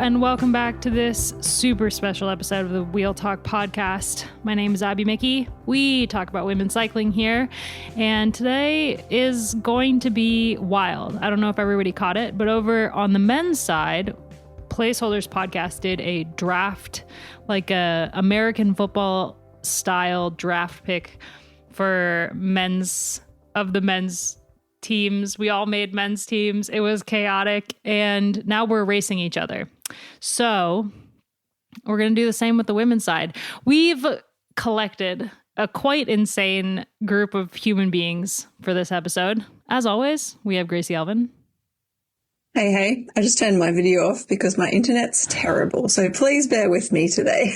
and welcome back to this super special episode of the Wheel Talk podcast. My name is Abby Mickey. We talk about women's cycling here, and today is going to be wild. I don't know if everybody caught it, but over on the men's side, Placeholders podcast did a draft, like a American football style draft pick for men's teams. We all made men's teams. It was chaotic, and now we're racing each other. So we're going to do the same with the women's side. We've collected a quite insane group of human beings for this episode. As always, we have Gracie Alvin. Hey, I just turned my video off because my internet's terrible. So please bear with me today.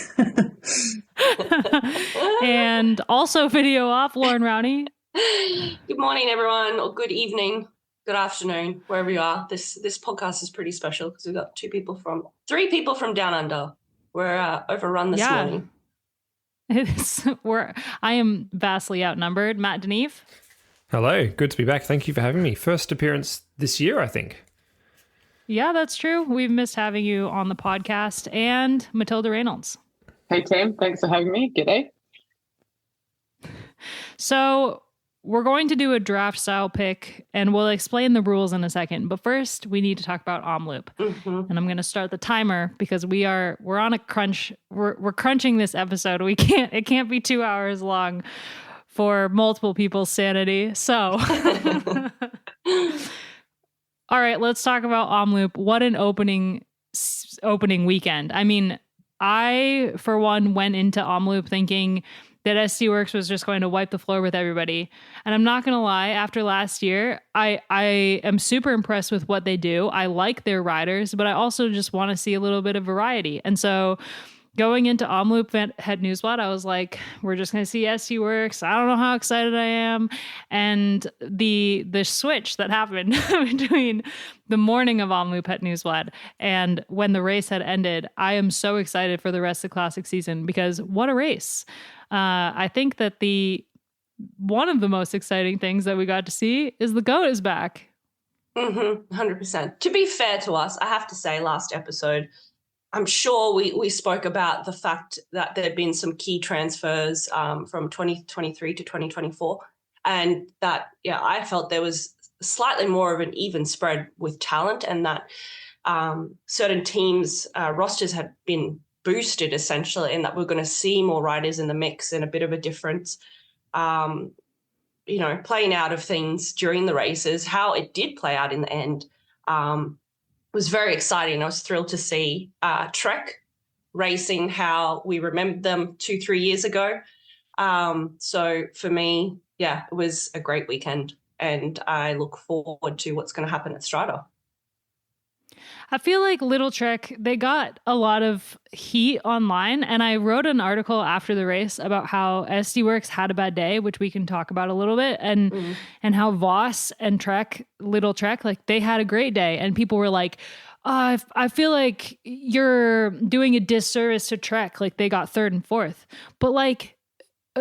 And also video off, Lauren Rowney. Good morning, everyone, or good evening, good afternoon, wherever you are. This podcast is pretty special because we've got three people from down under. We're overrun this morning. I am vastly outnumbered. Matt Neef. Hello, good to be back. Thank you for having me. First appearance this year, I think. Yeah, that's true. We've missed having you on the podcast. And Matilda Raynolds. Hey, team. Thanks for having me. G'day. So we're going to do a draft style pick, and we'll explain the rules in a second. But first, we need to talk about Omloop. Mm-hmm. And I'm going to start the timer because we're on a crunch. We're crunching this episode. It can't be 2 hours long for multiple people's sanity. So, all right, let's talk about Omloop. What an opening weekend. I mean, I, for one, went into Omloop thinking that SD Works was just going to wipe the floor with everybody. And I'm not going to lie, after last year, I am super impressed with what they do. I like their riders, but I also just want to see a little bit of variety. And so going into Omloop Het Nieuwsblad, I was like, we're just going to see SD Works. I don't know how excited I am. And the switch that happened between the morning of Omloop Het Nieuwsblad and when the race had ended, I am so excited for the rest of the classic season because what a race. I think that one of the most exciting things that we got to see is the GOAT is back. 100%. To be fair to us, I have to say last episode, I'm sure we spoke about the fact that there had been some key transfers from 2023 to 2024 and that, I felt there was slightly more of an even spread with talent and that certain teams' rosters had been boosted essentially and that we're going to see more riders in the mix and a bit of a difference, playing out of things during the races. How it did play out in the end was very exciting. I was thrilled to see Trek racing how we remembered them 2-3 years ago. So for me, it was a great weekend and I look forward to what's going to happen at Strada. I feel like Little Trek, they got a lot of heat online, and I wrote an article after the race about how SD Works had a bad day, which we can talk about a little bit, and how Voss and Little Trek, like they had a great day, and people were like, I feel like you're doing a disservice to Trek, like they got third and fourth, but like,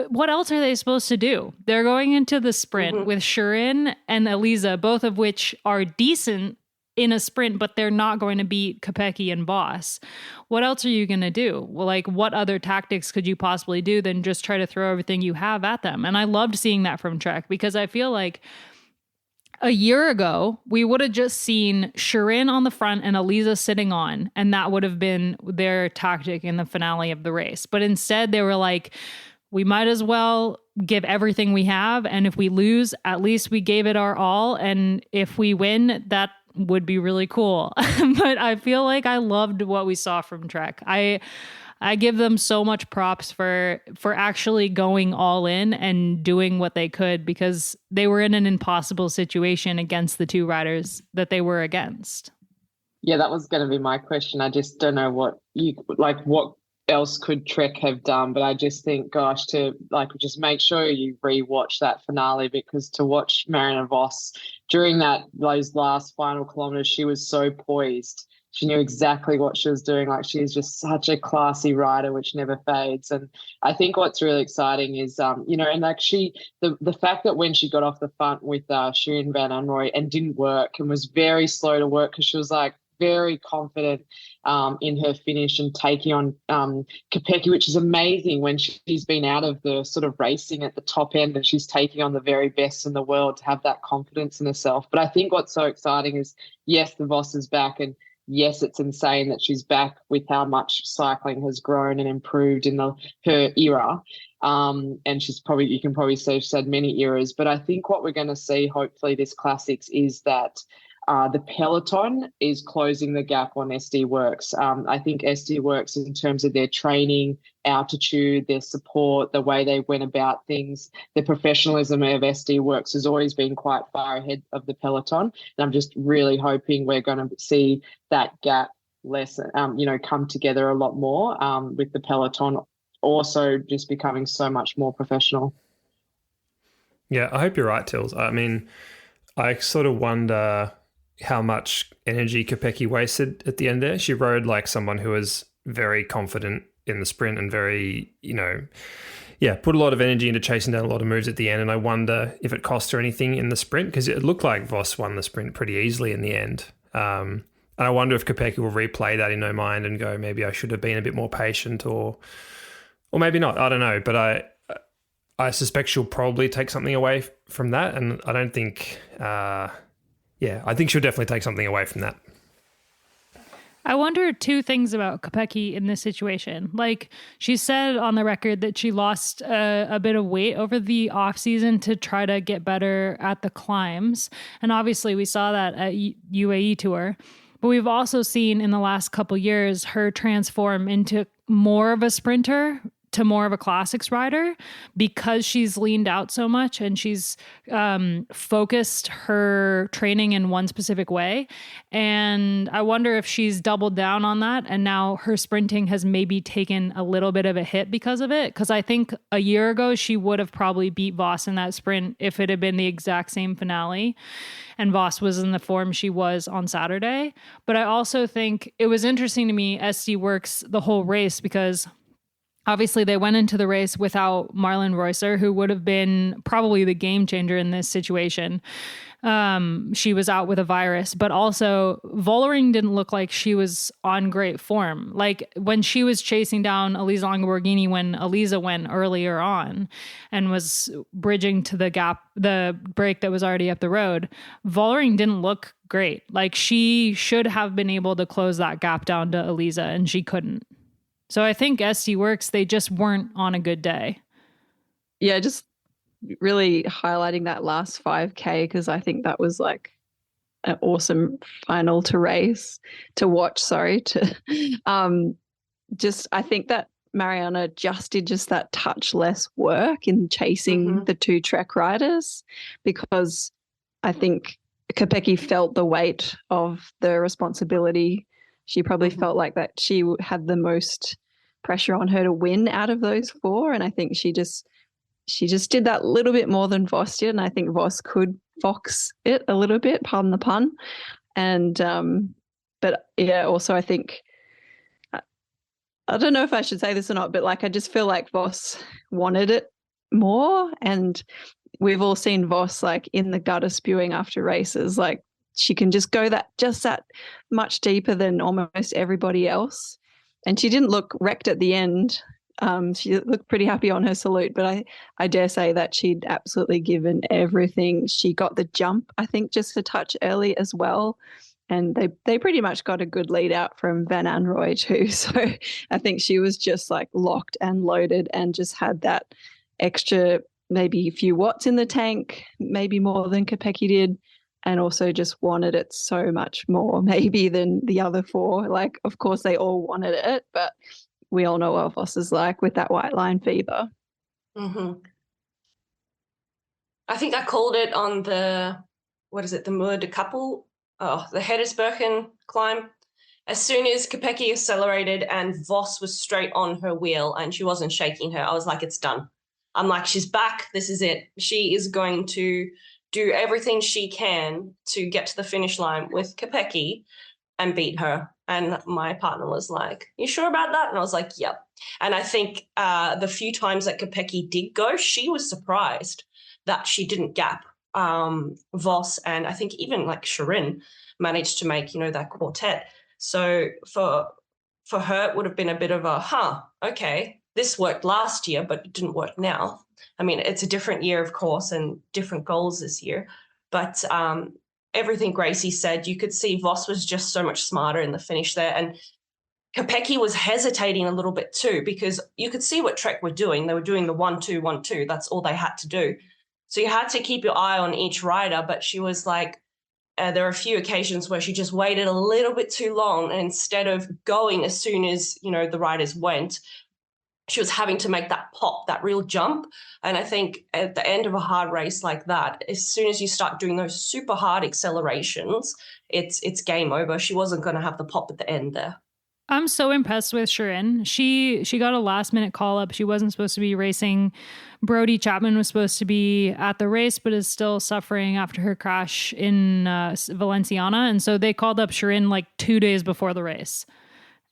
what else are they supposed to do? They're going into the sprint with Shirin and Eliza, both of which are decent in a sprint, but they're not going to beat Kopecky and Voss. What else are you going to do? Well, like what other tactics could you possibly do than just try to throw everything you have at them? And I loved seeing that from Trek because I feel like a year ago, we would have just seen Shirin on the front and Eliza sitting on, and that would have been their tactic in the finale of the race. But instead they were like, we might as well give everything we have. And if we lose, at least we gave it our all. And if we win, that would be really cool. But I feel like I loved what we saw from Trek. I give them so much props for actually going all in and doing what they could because they were in an impossible situation against the two riders that they were against. Yeah, that was going to be my question. I just don't know what else could Trek have done, but I just think, gosh, to just make sure you rewatch that finale because to watch Marianne Voss during those last final kilometers, she was so poised. She knew exactly what she was doing. Like she's just such a classy rider, which never fades. And I think what's really exciting is, and actually the fact that when she got off the front with Shirin Van Anrooy and didn't work and was very slow to work because she was like, very confident in her finish and taking on Kopecky, which is amazing when she's been out of the sort of racing at the top end and she's taking on the very best in the world, to have that confidence in herself. But I think what's so exciting is, yes, the Voss is back, and yes, it's insane that she's back with how much cycling has grown and improved in her era. And you can probably say she's had many eras. But I think what we're going to see, hopefully, this Classics is that the peloton is closing the gap on SD Works. I think SD Works, in terms of their training, altitude, their support, the way they went about things, the professionalism of SD Works has always been quite far ahead of the peloton. And I'm just really hoping we're going to see that gap come together a lot more, with the peloton also just becoming so much more professional. Yeah, I hope you're right, Tills. I mean, I sort of wonder how much energy Kopecky wasted at the end there. She rode like someone who was very confident in the sprint and very, put a lot of energy into chasing down a lot of moves at the end. And I wonder if it cost her anything in the sprint, because it looked like Voss won the sprint pretty easily in the end. And I wonder if Kopecky will replay that in her mind and go, maybe I should have been a bit more patient, or maybe not. I don't know. But I suspect she'll probably take something away from that. And I don't think... I think she'll definitely take something away from that. I wonder two things about Kopecky in this situation. Like, she said on the record that she lost a bit of weight over the off season to try to get better at the climbs. And obviously we saw that at UAE Tour. But we've also seen in the last couple years her transform into more of a sprinter to more of a classics rider, because she's leaned out so much and she's focused her training in one specific way. And I wonder if she's doubled down on that, and now her sprinting has maybe taken a little bit of a hit because of it. Because I think a year ago she would have probably beat Voss in that sprint if it had been the exact same finale and Voss was in the form she was on Saturday. But I also think it was interesting to me, SD Works, the whole race, because obviously they went into the race without Marlon Reusser, who would have been probably the game changer in this situation. She was out with a virus, but also Vollering didn't look like she was on great form. Like when she was chasing down Elisa Longoborghini, when Elisa went earlier on and was bridging to the gap, the break that was already up the road, Vollering didn't look great. Like she should have been able to close that gap down to Elisa, and she couldn't. So I think SD Works, they just weren't on a good day. Yeah, just really highlighting that last 5K, because I think that was like an awesome final to watch. I think that Mariana just did just that touch less work in chasing the two Trek riders, because I think Kopecky felt the weight of the responsibility. She probably felt like that she had the most pressure on her to win out of those four. And I think she just did that little bit more than Voss did. And I think Voss could fox it a little bit, pardon the pun. And, but yeah, also I think, I don't know if I should say this or not, but like, I just feel like Voss wanted it more. And we've all seen Voss like in the gutter spewing after races. Like, she can just go that much deeper than almost everybody else. And she didn't look wrecked at the end. She looked pretty happy on her salute, but I dare say that she'd absolutely given everything. She got the jump, I think, just a touch early as well. And they pretty much got a good lead out from Van Anrooy too. So I think she was just like locked and loaded and just had that extra maybe a few watts in the tank, maybe more than Kopecky did. And also just wanted it so much more maybe than the other four. Like, of course, they all wanted it, but we all know what Voss is like with that white line fever. I think I called it on the Muur de Kappel, the Heddersbergen climb. As soon as Kopecky accelerated and Voss was straight on her wheel and she wasn't shaking her, I was like, it's done. I'm like, she's back. This is it. She is going to do everything she can to get to the finish line with Kopecky and beat her. And my partner was like, you sure about that? And I was like, yep. And I think the few times that Kopecky did go, she was surprised that she didn't gap Voss. And I think even like Shirin managed to make, that quartet. So for her, it would have been a bit of a, okay, this worked last year, but it didn't work now. I mean, it's a different year, of course, and different goals this year. But everything Gracie said, you could see Voss was just so much smarter in the finish there. And Kopecky was hesitating a little bit too, because you could see what Trek were doing. They were doing the 1-2, 1-2. That's all they had to do. So you had to keep your eye on each rider, but she was like, there are a few occasions where she just waited a little bit too long, and instead of going as soon as, the riders went, she was having to make that pop, that real jump. And I think at the end of a hard race like that, as soon as you start doing those super hard accelerations, it's game over. She wasn't going to have the pop at the end there. I'm so impressed with Shirin. She got a last minute call up. She wasn't supposed to be racing. Brody Chapman was supposed to be at the race, but is still suffering after her crash in Valenciana. And so they called up Shirin like 2 days before the race.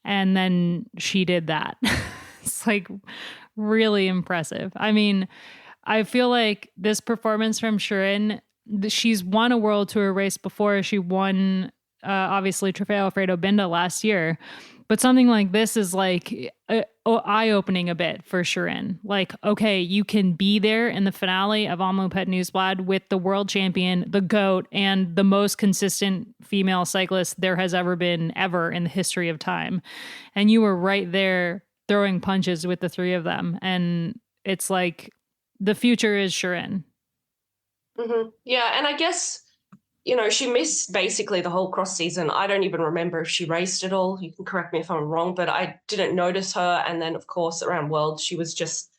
And then she did that. It's like really impressive. I mean, I feel like this performance from Shirin, she's won a World Tour race before. She won, obviously, Trofeo Alfredo Binda last year. But something like this is like eye-opening a bit for Shirin. Like, okay, you can be there in the finale of Omloop Het Nieuwsblad with the world champion, the GOAT, and the most consistent female cyclist there has ever been ever in the history of time. And you were right there throwing punches with the three of them. And it's like the future is Shirin. Mm-hmm. Yeah, and I guess, she missed basically the whole cross season. I don't even remember if she raced at all. You can correct me if I'm wrong, but I didn't notice her. And then, of course, around World, she was just,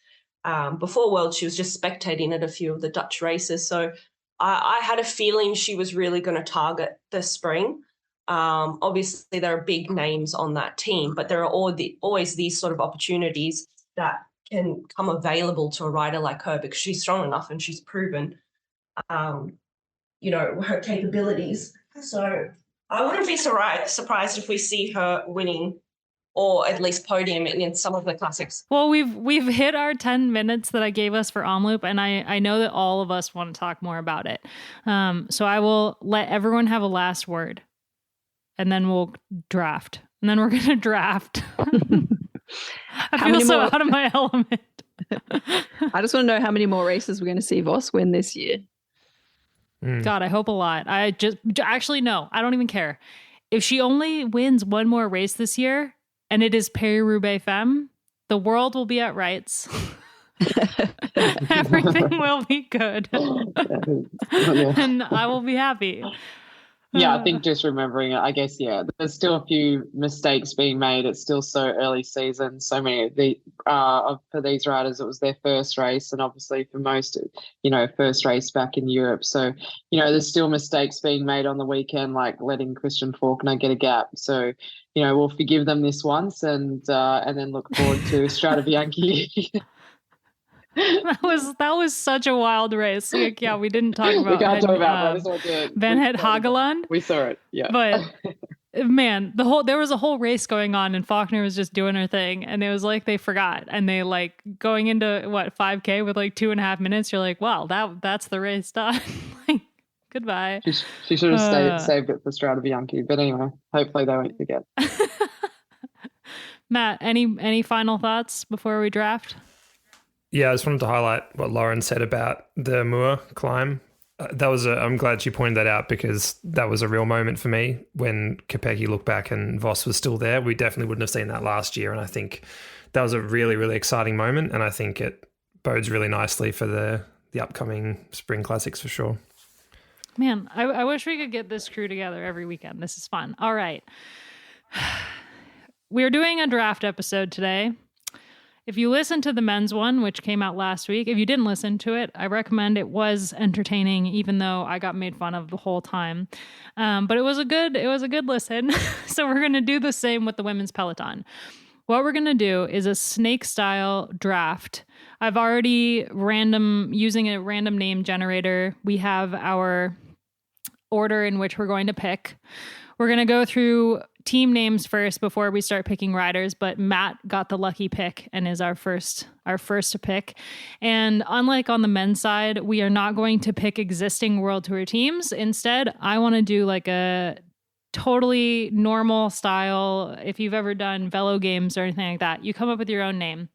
before World, she was just spectating at a few of the Dutch races. So I had a feeling she was really going to target the spring. Obviously, there are big names on that team, but there are always these sort of opportunities that can come available to a rider like her because she's strong enough and she's proven her capabilities. So I wouldn't be surprised if we see her winning or at least podium in some of the classics. Well, we've hit our 10 minutes that I gave us for Omloop, and I know that all of us want to talk more about it. So I will let everyone have a last word, and then we'll draft. And then we're going to draft. I feel so out of my element. I just want to know how many more races we're going to see Voss win this year. God, I hope a lot. Actually, no, I don't even care. If she only wins one more race this year and it is Paris-Roubaix Femme, the world will be at rights. Everything will be good. And I will be happy. Yeah, I think just remembering it, I guess, there's still a few mistakes being made. It's still so early season. So many of for these riders, it was their first race, and obviously for most, first race back in Europe. So, there's still mistakes being made on the weekend, like letting Christian Faulkner get a gap. So, we'll forgive them this once and then look forward to Strade Bianche. That was such a wild race. Like, we didn't talk about. We can't talk about Van Het Hageland. We saw it, yeah. But man, there was a whole race going on, and Faulkner was just doing her thing, and it was like they forgot, and they like going into 5K with like 2.5 minutes. You're like, wow, that's the race done. Like, goodbye. She should have saved it for Strade Bianche, but anyway, hopefully they won't forget. Matt, any final thoughts before we draft? Yeah, I just wanted to highlight what Loren said about the Moor climb. I'm glad she pointed that out, because that was a real moment for me when Kopecky looked back and Voss was still there. We definitely wouldn't have seen that last year, and I think that was a really, really exciting moment, and I think it bodes really nicely for the upcoming spring classics for sure. Man, I wish we could get this crew together every weekend. This is fun. All right. We're doing a draft episode today. If you listened to the men's one, which came out last week, if you didn't listen to it, I recommend. It was entertaining, even though I got made fun of the whole time. But it was a good listen. So we're going to do the same with the women's peloton. What we're going to do is a snake style draft. I've already using a random name generator. We have our order in which we're going to pick. We're going to go through team names first before we start picking riders, but Matt got the lucky pick and is our first to pick. And unlike on the men's side, we are not going to pick existing World Tour teams. Instead, I want to do like a totally normal style. If you've ever done velo games or anything like that, you come up with your own name.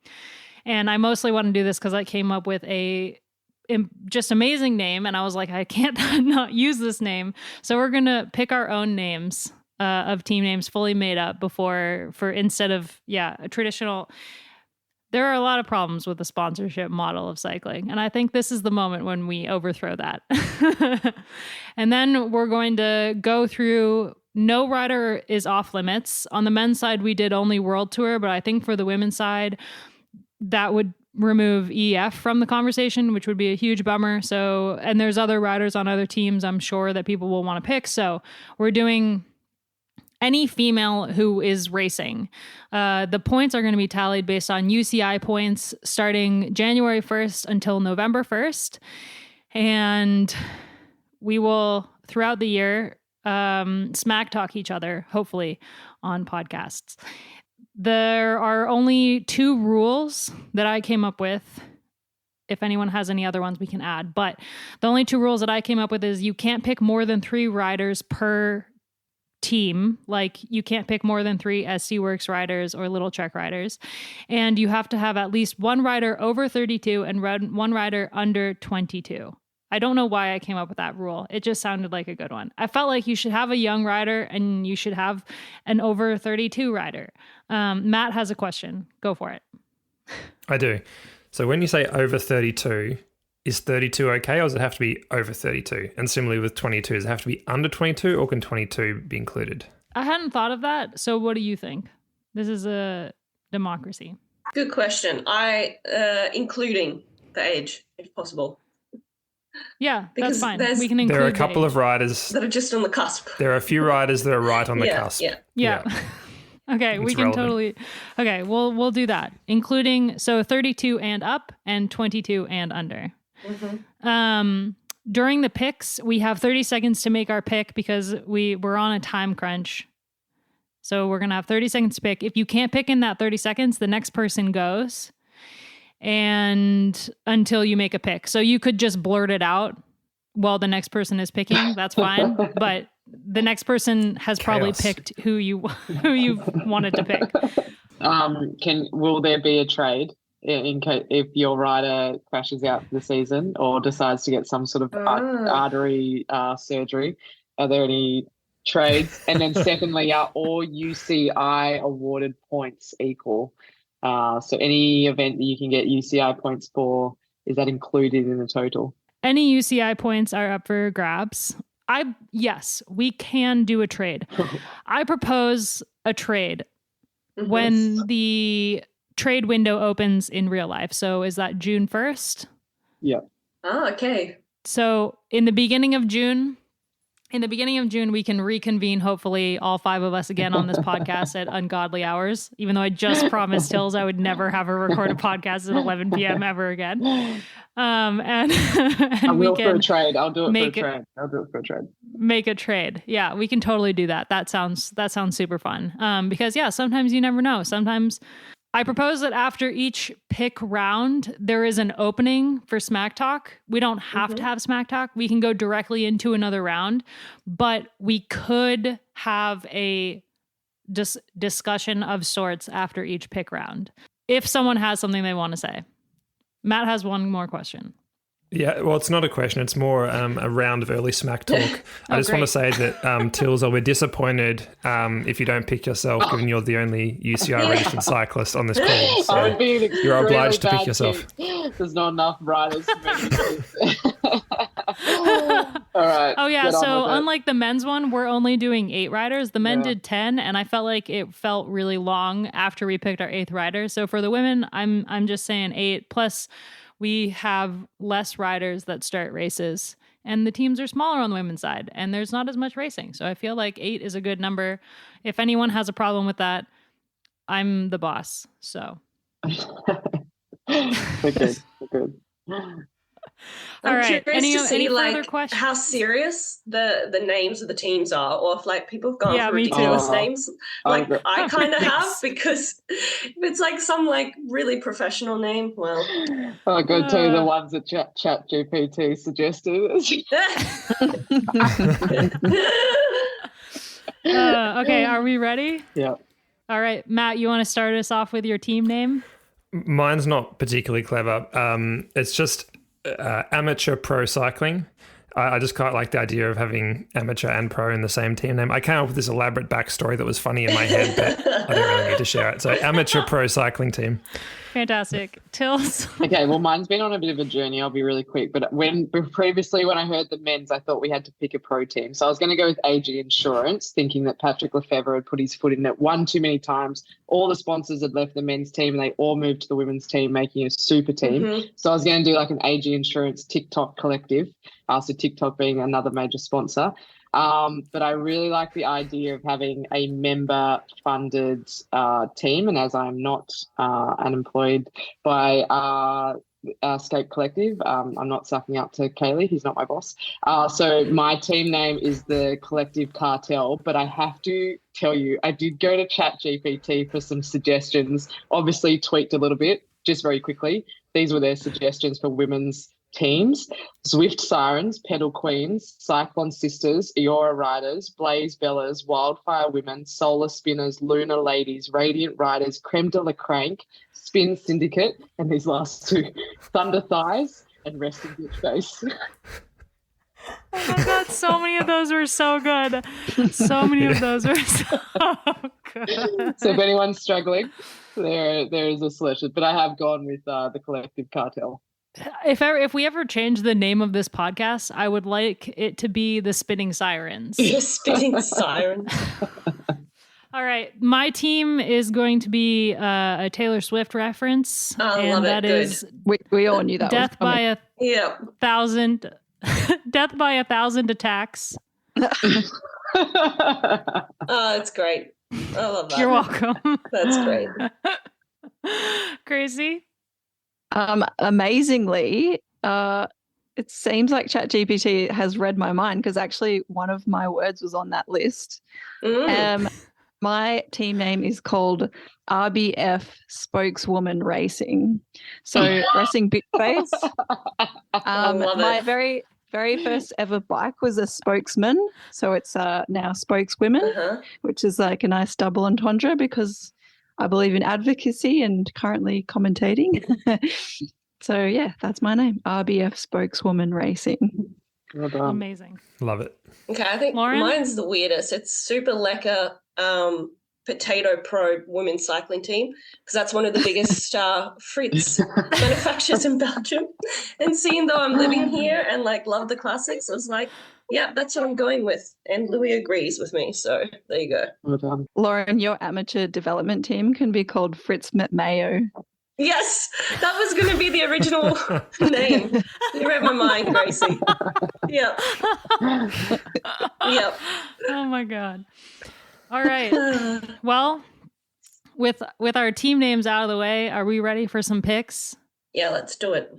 And I mostly want to do this because I came up with a just amazing name. And I was like, I can't not use this name. So we're going to pick our own names of team names fully made up instead of, a traditional. There are a lot of problems with the sponsorship model of cycling. And I think this is the moment when we overthrow that. And then we're going to go through. No rider is off limits. On the men's side, we did only World Tour, but I think for the women's side, that would remove EF from the conversation, which would be a huge bummer. So, and there's other riders on other teams, I'm sure, that people will want to pick. So we're doing any female who is racing. The points are going to be tallied based on UCI points starting January 1st until November 1st. And we will, throughout the year, smack talk each other, hopefully, on podcasts. There are only 2 rules that I came up with. If anyone has any other ones, we can add. But the only 2 rules that I came up with is you can't pick more than 3 riders per team. Like, you can't pick more than 3 SC Works riders or Little Trek riders. And you have to have at least 1 rider over 32 and 1 rider under 22. I don't know why I came up with that rule. It just sounded like a good one. I felt like you should have a young rider and you should have an over 32 rider. Matt has a question. Go for it. I do. So when you say over 32, is 32 okay, or does it have to be over 32? And similarly with 22, does it have to be under 22, or can 22 be included? I hadn't thought of that. So what do you think? This is a democracy. Good question. Including the age, if possible. Yeah, Because that's fine. We can include. There are a couple of riders that are just on the cusp. There are a few riders that are right on the cusp. Yeah. Okay, we can totally. Okay, we'll do that, including 32 and up and 22 and under. Mm-hmm. During the picks, we have 30 seconds to make our pick because we're on a time crunch. So we're gonna have 30 seconds to pick. If you can't pick in that 30 seconds, the next person goes. And until you make a pick. So you could just blurt it out while the next person is picking. That's fine. But the next person has probably picked who you wanted to pick. Will there be a trade in case if your rider crashes out for the season or decides to get some sort of artery surgery? Are there any trades? And then secondly, are all UCI awarded points equal? So any event that you can get UCI points for, is that included in the total? Any UCI points are up for grabs. Yes, we can do a trade. I propose a trade when the trade window opens in real life. So is that June 1st? Yeah. Oh, okay. So in the beginning of June, we can reconvene, hopefully, all 5 of us again on this podcast at ungodly hours, even though I just promised Hills I would never have her record a podcast at 11 p.m. ever again. And we can for a trade. I'll do it for a trade. Make a trade. Yeah, we can totally do that. That sounds super fun. Because, sometimes you never know. Sometimes I propose that after each pick round, there is an opening for Smack Talk. We don't have to have Smack Talk. We can go directly into another round, but we could have a discussion of sorts after each pick round. If someone has something they want to say. Matt has one more question. Yeah, well, it's not a question. It's more a round of early smack talk. I just want to say that, Tills, I'll be disappointed if you don't pick yourself, given you're the only UCI registered cyclist on this call. So you're obliged to pick yourself. There's not enough riders to make it. All right. Oh, yeah. So unlike the men's one, we're only doing 8 riders. The men did 10, and I felt like it felt really long after we picked our 8th rider. So for the women, I'm just saying 8. Plus, we have less riders that start races, and the teams are smaller on the women's side, and there's not as much racing. So I feel like 8 is a good number. If anyone has a problem with that, I'm the boss. So. We're good. All right. Curious to see further questions? How serious the names of the teams are, or if people have gone for ridiculous names. I kind of have, because if it's some really professional name, well. I'll go to the ones that Chat GPT suggested. Okay, are we ready? Yeah. All right, Matt, you want to start us off with your team name? Mine's not particularly clever. It's just amateur pro cycling. I just quite like the idea of having amateur and pro in the same team name. I came up with this elaborate backstory that was funny in my head, but I don't really need to share it. So amateur pro cycling team. Fantastic. Tills? Okay, well, mine's been on a bit of a journey. I'll be really quick. But previously, when I heard the men's, I thought we had to pick a pro team. So I was going to go with AG Insurance, thinking that Patrick Lefevre had put his foot in it one too many times. All the sponsors had left the men's team and they all moved to the women's team, making a super team. So I was going to do like an AG Insurance TikTok collective. So TikTok being another major sponsor. But I really like the idea of having a member-funded team. And as I'm not unemployed by Scape Collective, I'm not sucking up to Kaylee. He's not my boss. So my team name is the Collective Cartel. But I have to tell you, I did go to ChatGPT for some suggestions, obviously tweaked a little bit, just very quickly. These were their suggestions for women's teams: Zwift Sirens, Pedal Queens, Cyclone Sisters, Eora Riders, Blaze Bellas, Wildfire Women, Solar Spinners, Lunar Ladies, Radiant Riders, Creme de la Crank, Spin Syndicate, and these last two, Thunder Thighs and Resting Bitch Face. Oh my God, so many of those were so good. So many of those were so good. So if anyone's struggling, there is a solution. But I have gone with the Collective Cartel. If we ever change the name of this podcast, I would like it to be the Spinning Sirens. The Spinning Sirens. All right, my team is going to be a Taylor Swift reference, I and love it. that Good. is We all knew that. death by a Yeah. thousand, death by 1,000 attacks. Oh, it's great. I love that. You're welcome. That's great. Gracie? Amazingly, it seems like ChatGPT has read my mind because actually one of my words was on that list. My team name is called RBF Spokeswoman Racing. So racing bit face. love My it. very first ever bike was a spokesman. So it's now spokeswomen, which is like a nice double entendre because I believe in advocacy and currently commentating. So, yeah, that's my name, RBF Spokeswoman Racing. Well done. Amazing. Love it. Okay, I think Lauren? mine's the weirdest. It's Super Lekker Potato Pro Women's Cycling Team because that's one of the biggest Fritz manufacturers in Belgium. And seeing though I'm living here and like love the classics, I was like, yeah, that's what I'm going with. And Louis agrees with me. So there you go. Well done. Lauren, your amateur development team can be called Fritz McMayo. Yes, that was going to be the original name. You read my mind, Gracie. Yep. Yep. Oh my God. All right. Well, with our team names out of the way, are we ready for some picks? Yeah, let's do it.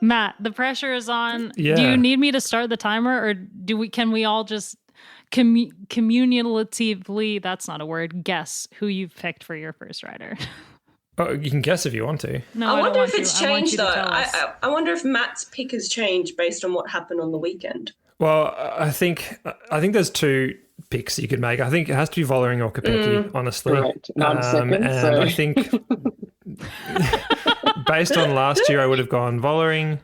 Matt, the pressure is on. Yeah. Do you need me to start the timer, or can we all just communicatively, that's not a word, guess who you've picked for your first rider? Oh, you can guess if you want to. No, I don't wonder want if it's to. I want you changed to though. tell us. I wonder if Matt's pick has changed based on what happened on the weekend. Well, I think there's two picks you could make. I think it has to be Vollering or Kopecky, honestly. Correct. 9 seconds. And So. I think based on last year, I would have gone Vollering,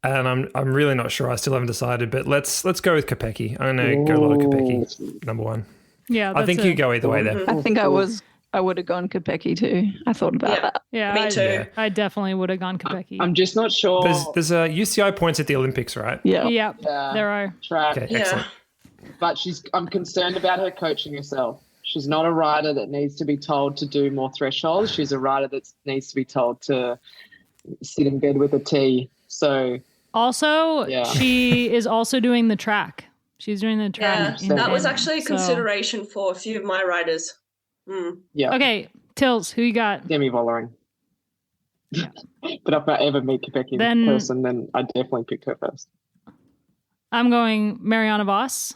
and I'm really not sure. I still haven't decided, but let's go with Kopecky. I'm going to go a lot of Kopecky, number one. Yeah, I think you go either way there. I think I would have gone Kopecky too. I thought about that. Yeah, Me too. I definitely would have gone Kopecky. I'm just not sure. There's UCI points at the Olympics, right? Yeah. Yeah, Yeah. there are. Track. Okay, Yeah. excellent. But I'm concerned about her coaching herself. She's not a rider that needs to be told to do more thresholds. She's a rider that needs to be told to sit in bed with a tea. So Also, Yeah. she is also doing the track. She's doing the Yeah, track. in that was tandem, actually a so- consideration for a few of my riders. yeah, Okay, Tills, who you got? Demi Vollering. But if I ever meet Kopecky Then- in person, then I definitely pick her first. I'm going Mariana Voss.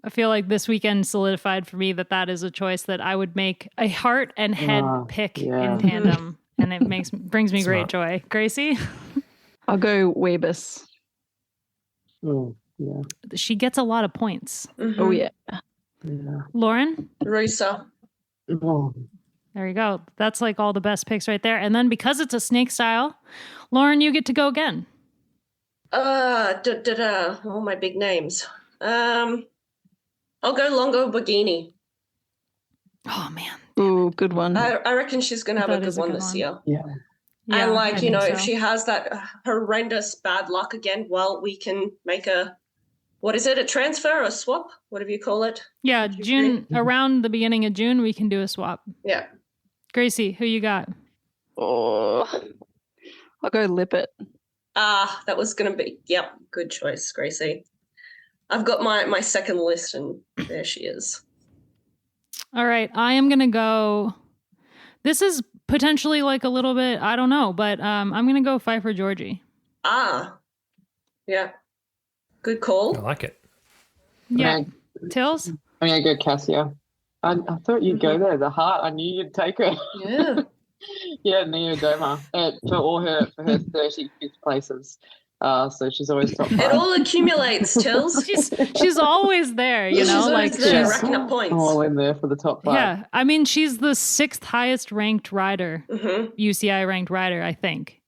I feel like this weekend solidified for me that is a choice that I would make a heart and head pick yeah. in tandem, and it brings me great Smart. joy. Gracie? I'll go Weebus. Oh, yeah. She gets a lot of points. Oh, yeah. Yeah. Lauren? Rusa. Oh. There you go. That's like all the best picks right there. And then because it's a snake style, Lauren, you get to go again. All my big names. I'll go Longo Borghini. Oh, man. Ooh, good one. I reckon she's going to have That a is good a one good this one. year. Yeah. Yeah, And I like, you think know, so. if she has that horrendous bad luck again, well, we can make a transfer or a swap? Whatever you call it. Yeah, Would you June, around the beginning of June, we can do a swap. Yeah. Gracie, who you got? Oh, I'll go Lippet. That was going to be, yep, good choice, Gracie. I've got my second list and there she is. All right, I am going to go. This is potentially like a little bit, I don't know, but I'm going to go Pfeiffer Georgie. Yeah. Good call. I like it. Yeah. Yeah. Tills? I'm going to go Cassia. I thought you'd go there. The heart, I knew you'd take her. Yeah. Yeah, Neodoma. For her 35th places. So she's always top 5. It all accumulates, Tills. She's always there, you She's know, always like there, she's racking up points. all in there for the top 5. yeah. I mean, she's the 6th highest ranked rider, Mm-hmm. UCI ranked rider, I think.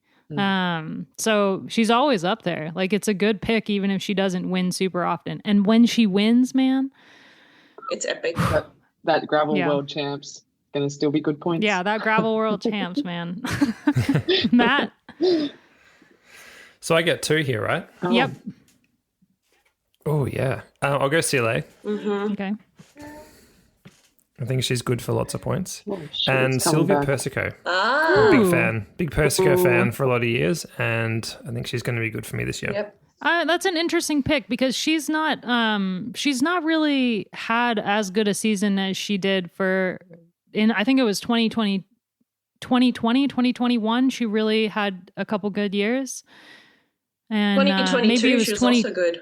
So she's always up there. Like it's a good pick, even if she doesn't win super often. And when she wins, man, It's epic. That gravel Yeah. world champs going to still be good points. yeah, that gravel world champs, man. Matt, So I get 2 here, right? Oh, yep. Oh, yeah. I'll go Cele. Mm-hmm. Okay. I think she's good for lots of points. Oh, shit, And it's coming Sylvia back. Persico. Ah. Big fan. Big Persico Ooh. fan for a lot of years. And I think she's going to be good for me this year. Yep. That's an interesting pick because she's not really had as good a season as she did I think it was 2020, 2021. She really had a couple good years. And 2022, maybe it was she was 20. also good.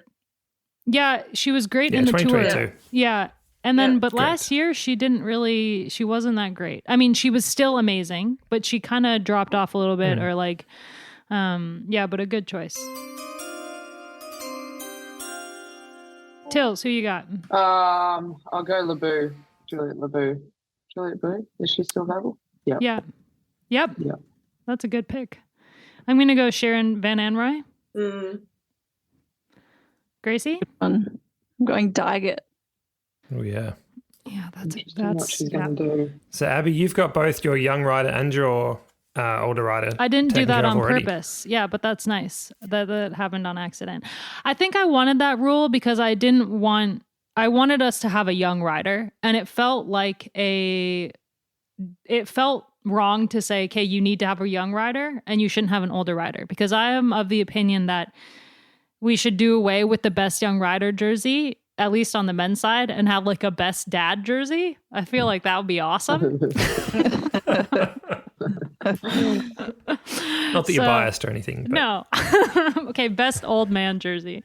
Yeah, she was great Yeah, in the tour. 2022. Yeah. And then, Yeah. but last year she wasn't that great. I mean, she was still amazing, but she kind of dropped off a little bit or like, but a good choice. Tills, who you got? I'll go Laboo. Juliet Laboo. Juliet Laboo. Is she still available? Yep. Yeah. Yep. Yeah. That's a good pick. I'm going to go Sharon Van Anrooy. Mm. Gracie? I'm going Diget. Oh, yeah. Yeah, Interesting what she's yeah. going to do. So, Abby, you've got both your young rider and your older rider. I didn't do taken that care of on already. purpose. Yeah, but that's nice. That happened on accident. I think I wanted that rule because I wanted us to have a young rider, and it felt wrong to say, okay, you need to have a young rider and you shouldn't have an older rider, because I am of the opinion that we should do away with the best young rider jersey, at least on the men's side, and have like a best dad jersey. I feel like that would be awesome. Not that you're biased or anything. But No. Okay, best old man jersey.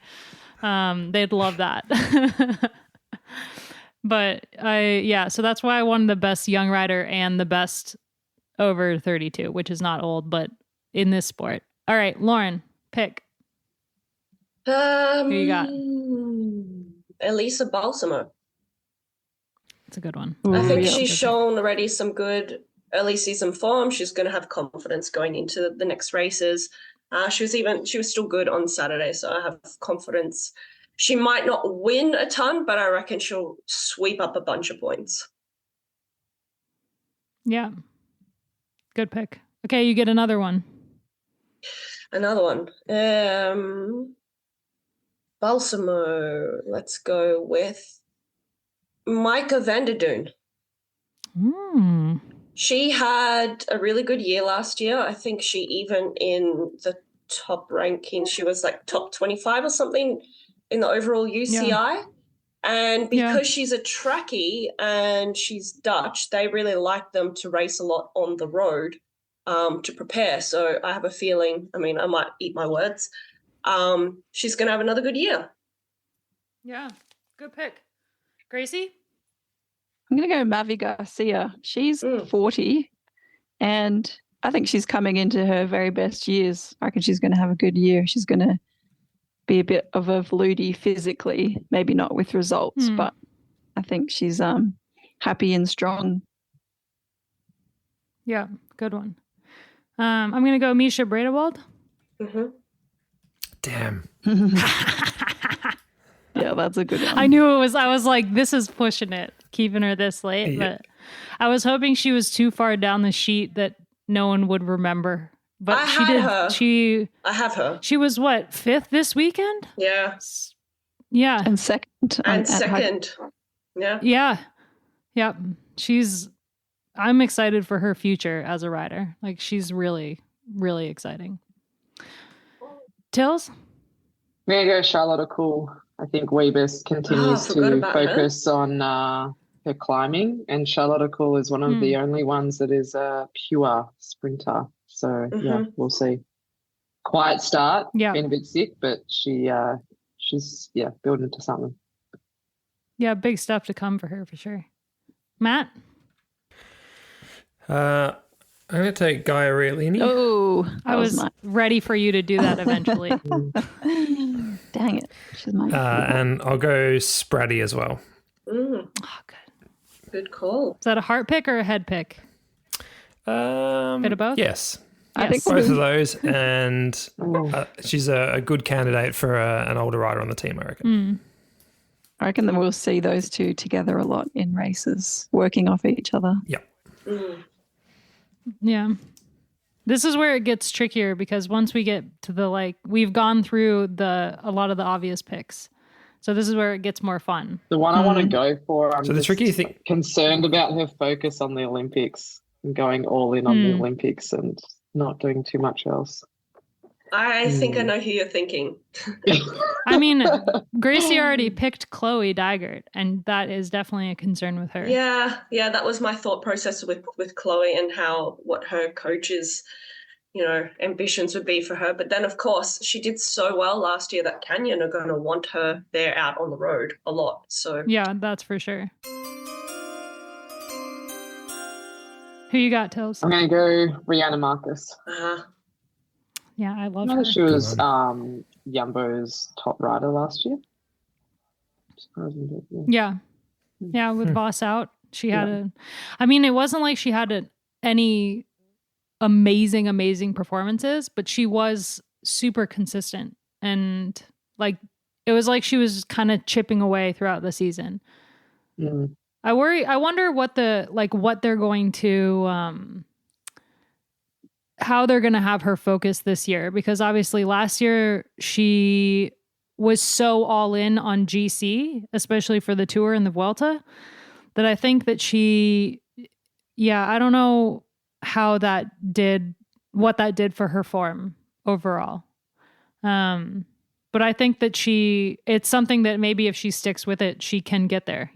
They'd love that. But so that's why I wanted the best young rider and the best over 32, which is not old, but in this sport. All right, Lauren, pick. Who you got? Elisa Balsamo. It's a good one. I think yeah. she's shown already some good early season form. She's going to have confidence going into the next races. She was still good on Saturday, so I have confidence. She might not win a ton, but I reckon she'll sweep up a bunch of points. Yeah. Good pick. Okay, you get another one. Another one. Balsamo. Let's go with Micah Vanderdoen. She had a really good year last year. I think she even in the top ranking, she was like top 25 or something in the overall UCI. Yeah. And because she's a trackie and she's Dutch, they really like them to race a lot on the road to prepare. So I have a feeling, I might eat my words, she's going to have another good year. Yeah, good pick. Gracie? I'm going to go Mavi Garcia. She's 40, and I think she's coming into her very best years. I reckon she's going to have a good year. She's going to be a bit of a Vludi physically, maybe not with results, but I think she's happy and strong. Yeah, good one. I'm going to go Misha Bredewald. Mm-hmm. Damn. Yeah, that's a good one. I knew it was. I was like, this is pushing it, keeping her this late. Yeah. But I was hoping she was too far down the sheet that no one would remember. But I she had did. her. I have her. She was what, 5th this weekend? Yeah. Yeah. And second. And second. Yeah. Yeah. Yep. I'm excited for her future as a rider. Like, she's really, really exciting. Tills? I'm going to go Charlotte O'Cool. I think Weebus continues to focus on her climbing, and Charlotte O'Cool is one of the only ones that is a pure sprinter. So, yeah, we'll see. Quiet start, been a bit sick, but she's building to something. Yeah, big stuff to come for her for sure. Matt? I'm going to take Gaia Realini. Oh, I was ready for you to do that eventually. Dang it. She's mine. And I'll go Spratty as well. Mm. Oh, good. Good call. Is that a heart pick or a head pick? Bit of both? Yes. I think Both of those. And she's a good candidate for an older rider on the team, I reckon. I reckon that we'll see those two together a lot in races, working off each other. Yep. Yeah. This is where it gets trickier because once we get to we've gone through a lot of the obvious picks. So this is where it gets more fun. The one I want to go for, I'm the tricky thing, concerned about her focus on the Olympics and going all in on the Olympics and not doing too much else. I think I know who you're thinking. I mean, Gracie already picked Chloe Dygert, and that is definitely a concern with her. Yeah, that was my thought process with Chloe and what her coach's, ambitions would be for her. But then, of course, she did so well last year that Canyon are going to want her there out on the road a lot. So yeah, that's for sure. Who you got, Tills? I'm going to go Rihanna Marcus. Yeah, I love her. She was Jumbo's top rider last year. Yeah, with Voss out, she had it wasn't like she had any amazing performances, but she was super consistent. And it was like she was kind of chipping away throughout the season. I wonder what what they're going to, how they're going to have her focus this year, because obviously last year she was so all in on GC, especially for the Tour and the Vuelta, that I think that I don't know what that did for her form overall. But I think that it's something that maybe if she sticks with it, she can get there,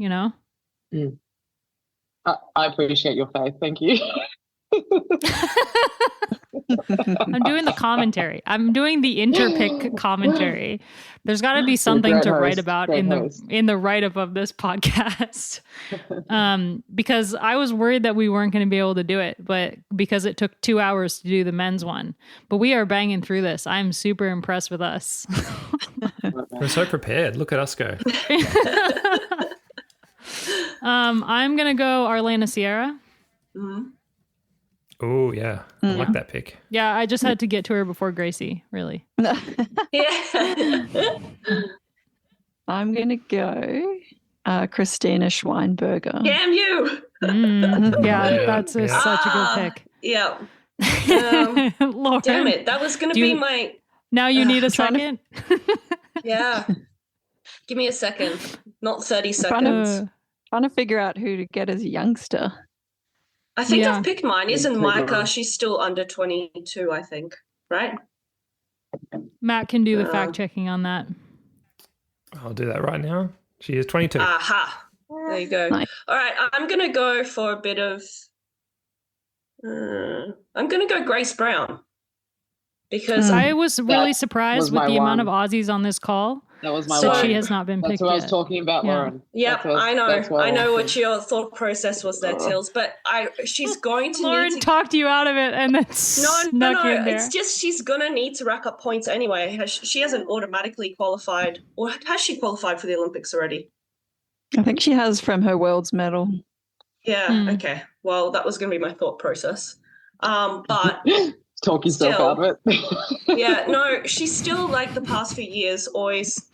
I appreciate your faith. Thank you. I'm doing the commentary. I'm doing the interpick commentary. There's got to be something to write about in the write-up of this podcast. Because I was worried that we weren't going to be able to do it, but because it took 2 hours to do the men's one. But we are banging through this. I'm super impressed with us. We're so prepared. Look at us go. I'm going to go Arlena Sierra. Oh, yeah. I like that pick. Yeah, I just had to get to her before Gracie, really. Yeah. I'm going to go Christina Schweinberger. Damn you. Yeah, that's such a good pick. Yeah. Lauren, damn it. That was going to be my... Now you need a second? Yeah. Give me a second. Not 30 seconds. Trying to figure out who to get as a youngster. I think I've picked mine. Isn't Micah? She's still under 22, I think. Right? Matt can do the fact checking on that. I'll do that right now. She is 22. Aha. There you go. Nice. All right. I'm going to go for a bit of... I'm going to go Grace Brown. Because I was really surprised with the amount of Aussies on this call. That was my So But one. she has not been That's picked what I was yet. talking about, Yeah. Lauren. Yeah, That's what- I know. that's what I know wanted. what your thought process was there, Tills. But she's going to Lauren need to. talked you out of it and then No, snuck in there. It's just she's gonna need to rack up points anyway. She hasn't automatically qualified, or has she qualified for the Olympics already? I think she has from her world's medal. Yeah. Okay. Well, that was gonna be my thought process. But Talk yourself Still. out of it. yeah, no, she's still like the past few years always,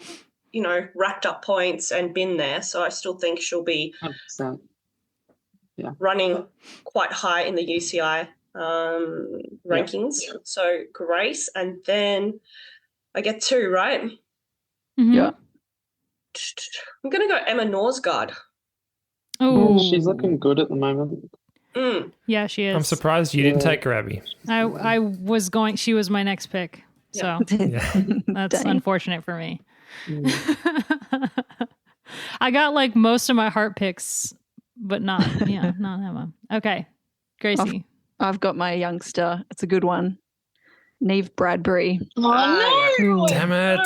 racked up points and been there. So I still think she'll be 100%. running quite high in the UCI rankings. So Grace, and then I get 2, right? Mhm. Yeah. I'm going to go Emma Norsgaard. Oh, She's looking good at the moment. yeah, she is. I'm surprised you didn't take her, Abby. I was going. She was my next pick, so Yeah. that's Dang. unfortunate for me. I got like most of my heart picks, but not Emma. Okay, Gracie. I've got my youngster. It's a good one. Neef Bradbury. Oh, no! Damn it.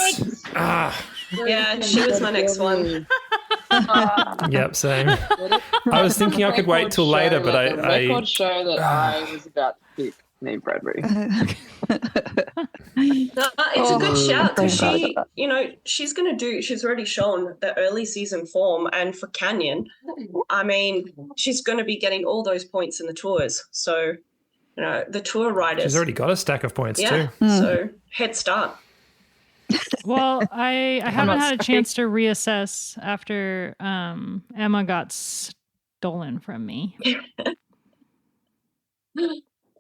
Ah, Yeah, she was my next one. yep, same. I was thinking I could wait till later, but The record show that I was about to pick Neef Bradbury. No, it's a good shout because thank she, God. she's already shown the early season form. And for Canyon, I mean, she's going to be getting all those points in the tours. So, the tour riders. she's already got a stack of points yeah. too. So, head start. Well, I haven't not had a sorry. chance to reassess after Emma got stolen from me.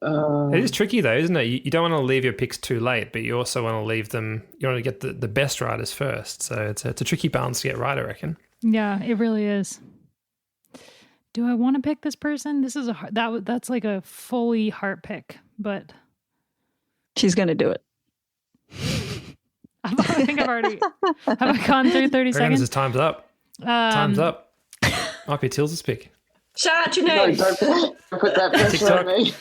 It is tricky though, isn't it? You don't want to leave your picks too late, but you also want to leave them. You want to get the best riders first. So it's a tricky balance to get right, I reckon. Yeah, it really is. Do I want to pick this person? This is that's like a fully heart pick, but She's going to do it. I think I've already. Have I gone through 30 I reckon this seconds? is time's up. Time's up. Might be Tills' pick. Shout out your No, name. don't put that pressure on me.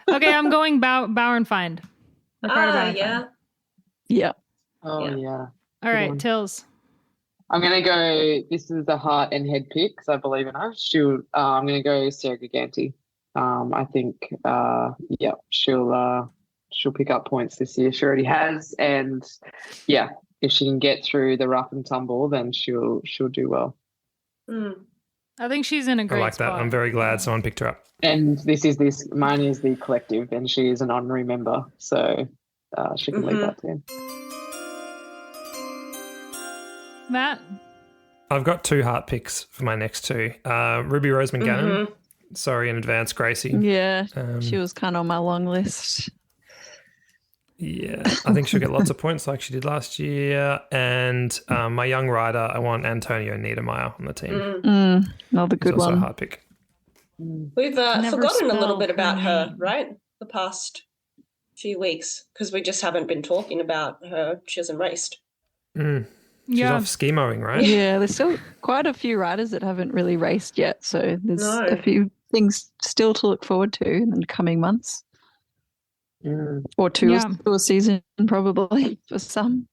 Okay, I'm going Bauer and Find. Ricardo Bauer and yeah. Find. Yeah. Oh, Yeah. yeah. All right, one. Tills. I'm going to go, this is a heart and head pick because I believe in her. I'm going to go Sarah Giganti. I think, she'll pick up points this year. She already has. And, yeah, if she can get through the rough and tumble, then she'll do well. I think she's in a I great like that. spot. I'm very glad someone picked her up. And mine is the collective, and she is an honorary member. So she can lead that team. Matt? I've got 2 heart picks for my next 2. Ruby Roseman Gannon. Sorry in advance, Gracie. Yeah. She was kind of on my long list. Yeah, I think she'll get lots of points like she did last year. And my young rider, I want Antonio Niedermeyer on the team. Another He's good also a one. hard pick. We've Never forgotten a little spell bit about her her, name. right? The past few weeks because we just haven't been talking about her. She hasn't raced. She's Yeah. off ski-mowing, right? Yeah, there's still quite a few riders that haven't really raced yet. So there's No. a few things still to look forward to in the coming months. Or to a season probably for some.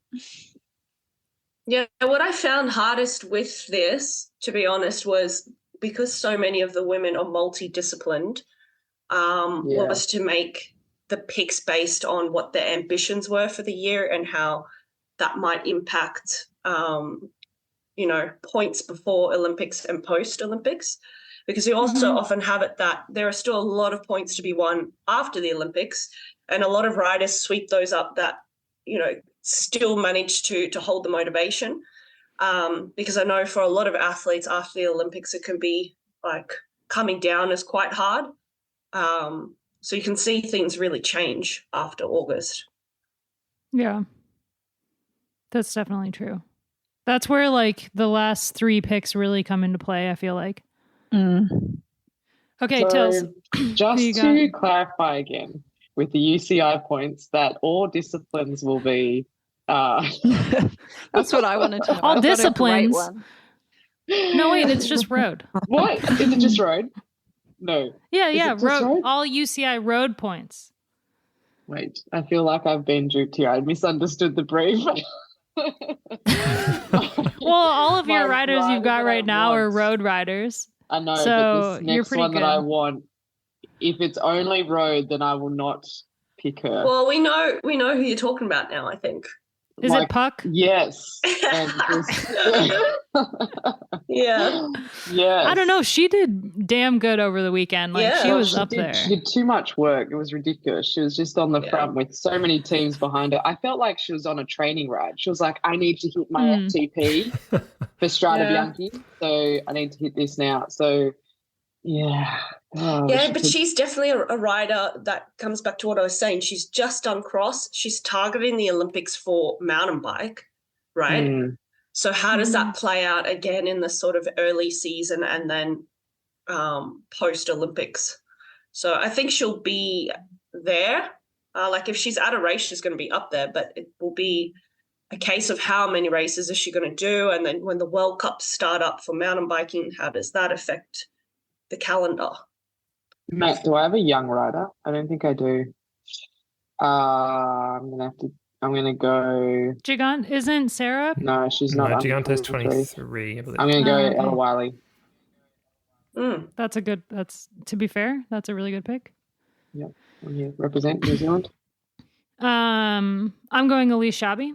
Yeah, what I found hardest with this, to be honest, was because so many of the women are multidisciplined, was to make the picks based on what their ambitions were for the year and how that might impact, points before Olympics and post-Olympics. Because you also often have it that there are still a lot of points to be won after the Olympics, and a lot of riders sweep those up that, still manage to hold the motivation. Because I know for a lot of athletes after the Olympics, it can be like coming down is quite hard. So you can see things really change after August. Yeah. That's definitely true. That's where like the last 3 picks really come into play, I feel like. Okay, So, Tills. Just you to clarify again, with the UCI points, that all disciplines will be. That's what I wanted to know. All I've got a great disciplines? one. No, wait, it's just road. What? Is it just road? No. Yeah, it just road. road? All UCI road points. Wait, I feel like I've been duped here. I misunderstood the brief. Well, all of your My riders you've rider got that right I now are want. road riders. I know, So but this you're next pretty one that I good. want, if it's only road, then I will not pick her. Well, we know who you're talking about now, I think. Is it Puck? Yes. And just, Yeah. Yes. I don't know. She did damn good over the weekend. Like Yeah. she Well, was up there. She did too much work. It was ridiculous. She was just on the front with so many teams behind her. I felt like she was on a training ride. She was like, I need to hit my FTP for Strada Bianchi. So I need to hit this now. So, yeah. Oh, yeah, but she's definitely a rider that comes back to what I was saying. She's just done cross. She's targeting the Olympics for mountain bike, right? So how does that play out again in the sort of early season and then post-Olympics? So I think she'll be there. Like if she's at a race, she's going to be up there, but it will be a case of how many races is she going to do? And then when the World Cups start up for mountain biking, how does that affect the calendar? Matt, do I have a young rider? I don't think I do. I'm gonna go. Gigant isn't Sarah? No, she's not. No, Gigante's 23, I believe. I'm gonna go okay. Ella Wiley. That's to be fair, that's a really good pick. Yep. I'm here represent New Zealand. I'm going Elise Shabby.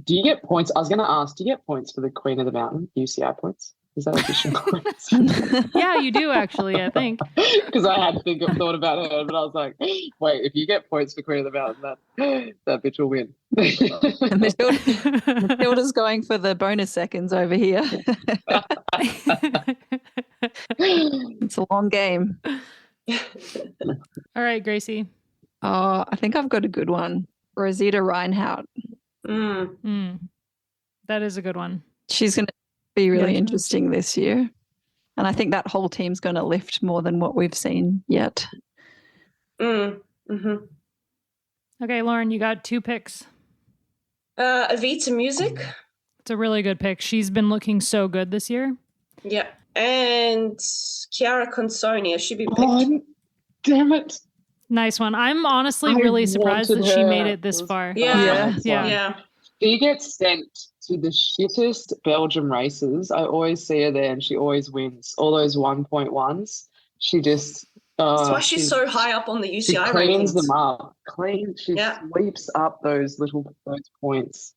Do you get points? I was gonna ask, do you get points for the Queen of the Mountain, UCI points? Is that additional points? Yeah, you do actually, I think. Because I had thought about her, but I was like, wait, if you get points for Queen of the Mountain, that bitch will win. Matilda's going for the bonus seconds over here. It's a long game. All right, Gracie. Oh, I think I've got a good one. Rosita Reinhardt. That is a good one. She's going to be really interesting this year. And I think that whole team's going to lift more than what we've seen yet. Okay, Lauren, you got 2 picks. Avita Music. It's a really good pick. She's been looking so good this year. Yeah. And Chiara Consonia. She'd be picked. Oh, damn it. Nice one. I'm honestly really surprised that she made it this far. Yeah. She gets sent to the shittest Belgium races. I always see her there and she always wins. All those 1.1s. She just... That's why she's so high up on the UCI she cleans rankings. them up. She sweeps up those points.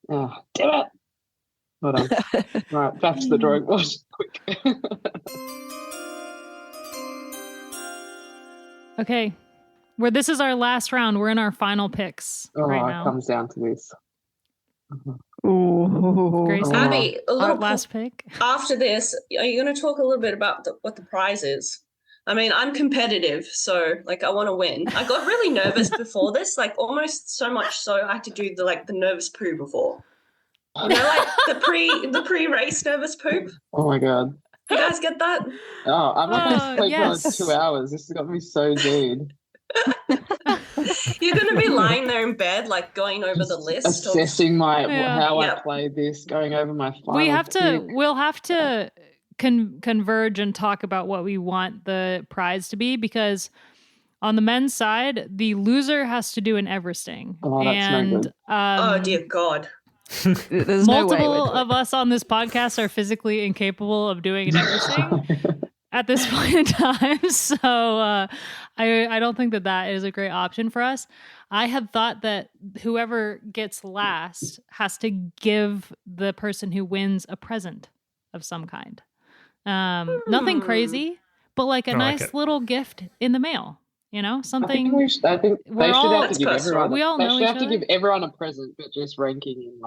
Oh, damn it. Hold on. Right, back to the drawing board. Quick. Okay. This is our last round. We're in our final picks right now. It comes down to this. Ooh. Gracie, Abby, last pick. After this, are you going to talk a little bit about what the prize is? I mean, I'm competitive, so I want to win. I got really nervous before this, almost so much so I had to do the nervous poo before. You know, the pre-race nervous poop. Oh my god! You guys get that? Oh, I'm not going to sleep for 2 hours. This has got me so deed. You're going to be lying there in bed, going over the list, assessing how I played this, going over my final. We'll have to converge and talk about what we want the prize to be, because on the men's side, the loser has to do an Everesting. Oh, that's no good. Oh dear God. There's multiple of us on this podcast are physically incapable of doing an Everesting at this point in time. So I don't think that is a great option for us. I had thought that whoever gets last has to give the person who wins a present of some kind. Nothing crazy, but a nice little gift in the mail. You know, something. I think they should have to give everyone. We all know they should have to give everyone a present, but just ranking in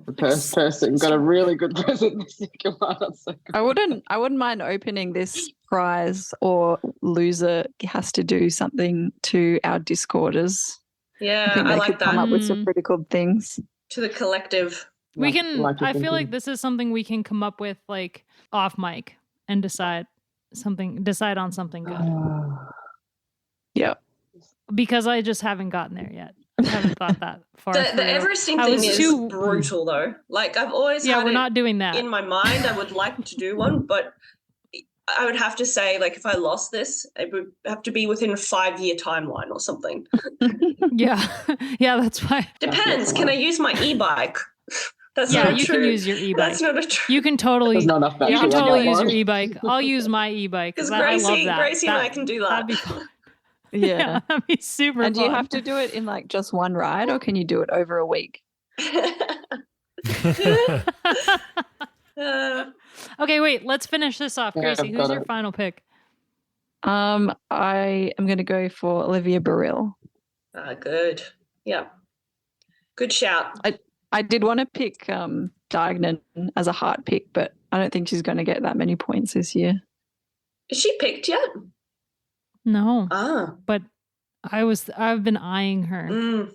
the first person got a really good present. The second one, I wouldn't mind opening this prize, or loser has to do something to our Discorders. Yeah, I like that. Come up with some pretty good things to the collective. We can. I feel like this is something we can come up with off mic and decide on something good. Yeah. Because I just haven't gotten there yet. I haven't thought that far. The Everesting thing is brutal, though. I've always had we're not doing that. In my mind, I would like to do one, but I would have to say, like, if I lost this, it would have to be within a 5-year timeline or something. Yeah. Yeah, that's why. Depends. Can I use my e-bike? That's Yeah, not a you true. can use your e-bike. That's not a true. You can totally There's not enough battery. you can on totally that use your one. e-bike. I'll use my e-bike Because I love that. Gracie and I can do That'd that. be fun. Yeah. That'd be super And do you fun. have to do it in like just one ride, or can you do it over a week? Okay, wait, let's finish this off. Yeah, Gracie, I've who's got your it. final pick? I am going to go for Olivia Burrill. Good. Yeah. Good shout. I did want to pick Diagnan as a heart pick, but I don't think she's going to get that many points this year. Is she picked yet? No, Ah. but I've been eyeing her.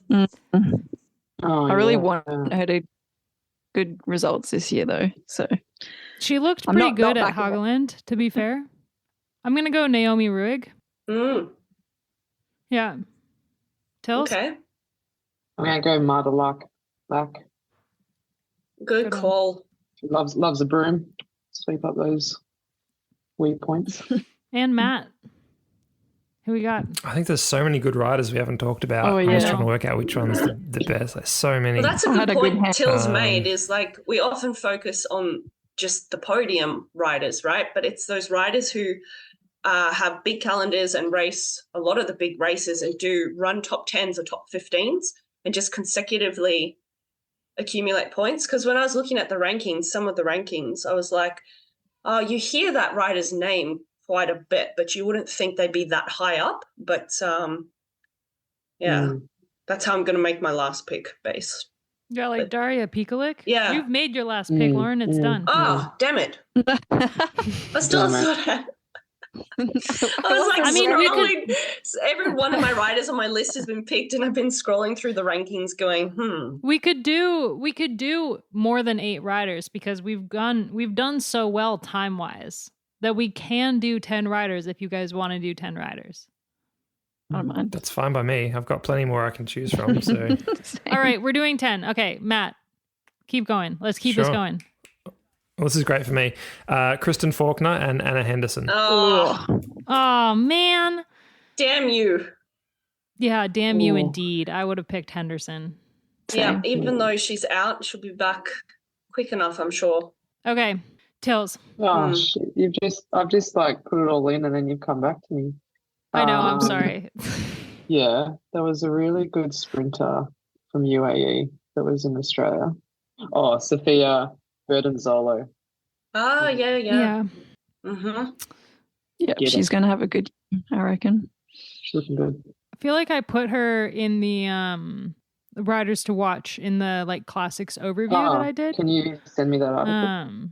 Oh, I really yeah. want her to good results this year, though. So She looked I'm pretty not good at backing her. Hageland, to be fair. I'm going to go Naomi Ruig. Yeah. Tills? Okay. I'm going to go Marta Luck back. Good Good one. call. She loves a broom. Sweep up those weak points. And Matt. Who we got? I think there's so many good riders we haven't talked about. Oh, I'm just yeah. trying to work out which one's the best. There's so many. Well, that's a I good had a good point hand. Till's made, is like we often focus on just the podium riders, right? But it's those riders who have big calendars and race a lot of the big races and do run top 10s or top 15s and just consecutively accumulate points. Because when I was looking at the rankings, some of the rankings, I was like, oh, you hear that rider's name quite a bit, but you wouldn't think they'd be that high up. But that's how I'm going to make my last pick based. Yeah, like Daria Pikalik. Yeah. You've made your last pick, Lauren. It's done. Oh, damn it. I still thought I was like, I mean, we could- scrolling. Every one of my riders on my list has been picked, and I've been scrolling through the rankings going, We could do more than 8 riders because we've done so well time-wise that we can do 10 riders if you guys want to do 10 riders. I don't mind. That's fine by me. I've got plenty more I can choose from. So All right, we're doing 10. Okay, Matt, keep going. Let's keep this Sure. going. well, this is great for me. Kristen Faulkner and Anna Henderson. oh, Oh, man. damn you. Yeah, damn you Ooh. indeed. I would have picked Henderson. Yeah, Same. even though she's out, she'll be back quick enough, I'm sure. Okay, Tills. Oh shit! I've just like put it all in, and then you've come back to me. I know, I'm Um, sorry. Yeah, there was a really good sprinter from UAE that was in Australia. Oh, Sophia Verdenzolo. Ah, yeah. Yeah. Mm-hmm. Yeah, Get she's it. going to have a good year, I reckon. She's looking good. I feel like I put her in the riders to watch in the like classics overview that I did. Can you send me that article?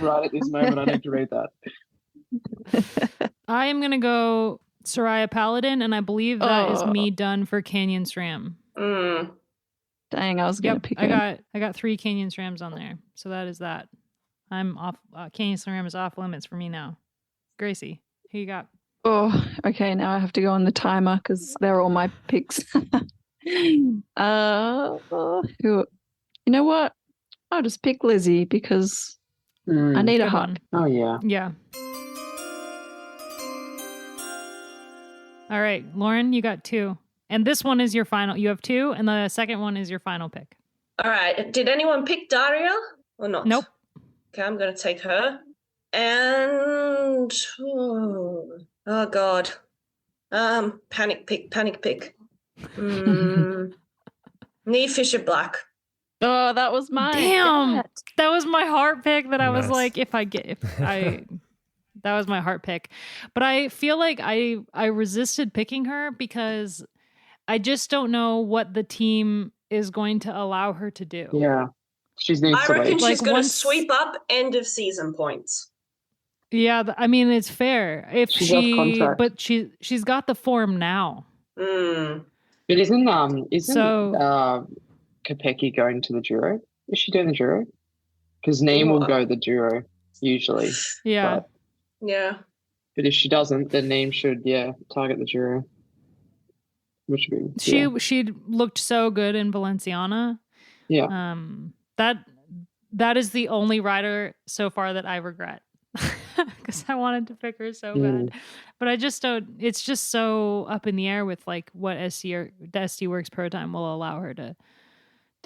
Right at this moment, I need to read that. I am gonna go Soraya Paladin, and I believe that is Oh. me done for Canyon SRAM. Dang, I was going Yep, to pick her. I got 3 Canyon SRAMs on there, so that is that. I'm off. Canyon SRAM is off limits for me now. Gracie, who you got? Oh, okay. Now I have to go on the timer because they're all my picks. You know what? I'll just pick Lizzie because I need a Good heart. one. Oh yeah. Yeah. All right, Lauren, you got 2. And this one is your final. You have 2, and the second one is your final pick. All right. Did anyone pick Daria or not? Nope. Okay, I'm going to take her. And oh God, panic pick. Neef Fisher Black. Oh, that was mine. Damn. Damn it. That was my heart pick that I was Nice. like, that was my heart pick. But I feel like I resisted picking her because I just don't know what the team is going to allow her to do. Yeah. She needs I to reckon wait. she's Like, going to once- sweep up end of season points. Yeah, I mean it's fair. If She's off contract. but she's got the form now. Mm. But isn't So- Kopecky going to the Giro? Is she doing the Giro? Because Neem will go the Giro usually. Yeah. Yeah. But if she doesn't, then Neem should target the Giro. Which would be She looked so good in Valenciana. yeah. That that is the only rider so far that I regret because I wanted to pick her so bad. But I just don't. It's just so up in the air with like what SD Works Pro Time will allow her to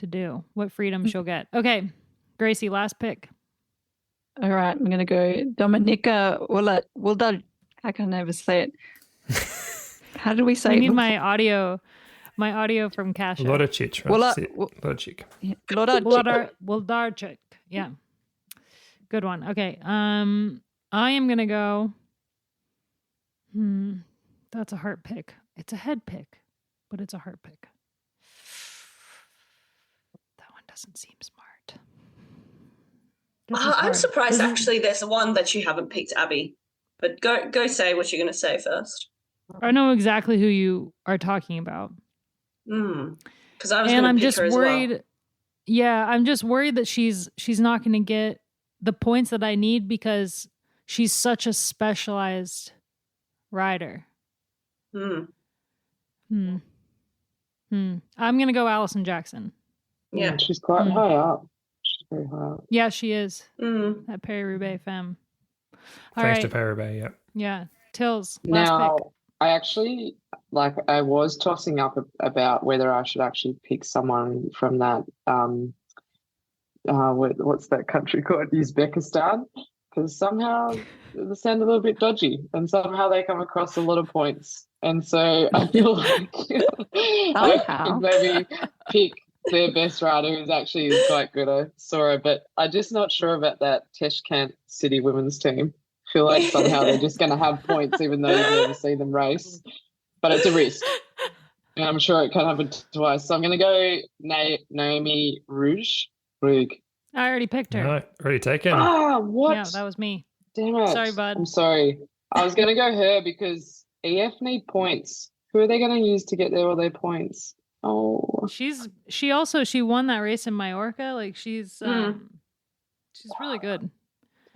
do, what freedom she'll get. Okay, Gracie, last pick. All right, I'm going to go Dominika Wildar. I can never say it. How do we say I it? need my audio from Kasha. Lodachich. Lodachich. Wildarchik. Yeah. Good one. Okay. I am going to go. That's a heart pick. It's a head pick, but it's a heart pick. That one doesn't seem smart. I'm surprised actually there's one that you haven't picked, Abby. But go say what you're going to say first. I know exactly who you are talking about. Because I was going to pick her as worried. Well. Yeah, I'm just worried that she's not going to get the points that I need because she's such a specialized rider. I'm going to go Allison Jackson. Yeah, she's quite high up. She's very high up. Yeah, she is. That Paris-Roubaix femme. Thanks to Paris-Roubaix, yeah. Yeah. Tills, last pick. I actually, I was tossing up about whether I should actually pick someone from that, what's that country called? Uzbekistan? Because somehow they sound a little bit dodgy and somehow they come across a lot of points. And so I feel like I could maybe pick their best rider who's actually is quite good. I saw her, but I'm just not sure about that Tashkent City women's team. I feel like somehow they're just going to have points even though you've never seen them race. But it's a risk. And I'm sure it can happen twice. So I'm going to go Naomi Rouge. I already picked her. No, already taken. What? Yeah, that was me. Damn it. Sorry, bud. I'm sorry. I was going to go her because EF need points. Who are they going to use to get all their points? Oh. She won that race in Mallorca. Like she's really good.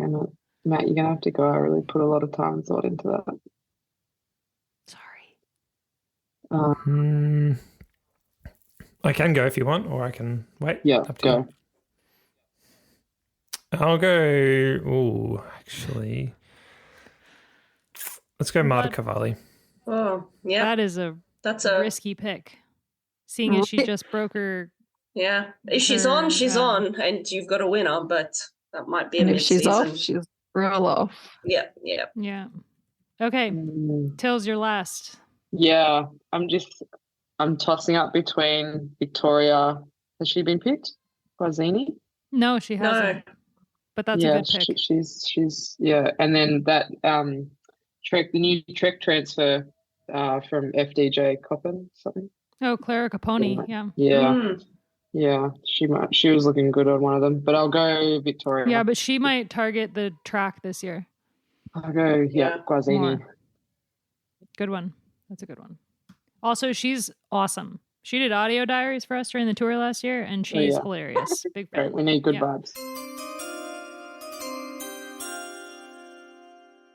Damn it. Matt, you're going to have to go. I really put a lot of time and thought into that. Sorry. I can go if you want, or I can wait. Yeah, up to go. You. I'll go. Actually, let's go Marta Cavalli. Oh, yeah. That's a risky pick, seeing as she just broke her. Yeah, if she's on, she's on, and you've got a winner, but that might be a and mid-season. if she's off, she's real off. Yeah. Okay, Tills, your last. Yeah, I'm tossing up between Victoria. Has she been picked? Guazzini? No, she hasn't. But that's a good pick. She's and then that the new Trek transfer from FDJ Coppin something. Oh, Clara Caponi, yeah. She was looking good on one of them, but I'll go Victoria. Yeah, but she might target the track this year. I'll go Guazzini. More. Good one. That's a good one. Also, she's awesome. She did audio diaries for us during the tour last year, and she's hilarious. Big fan. We need good vibes.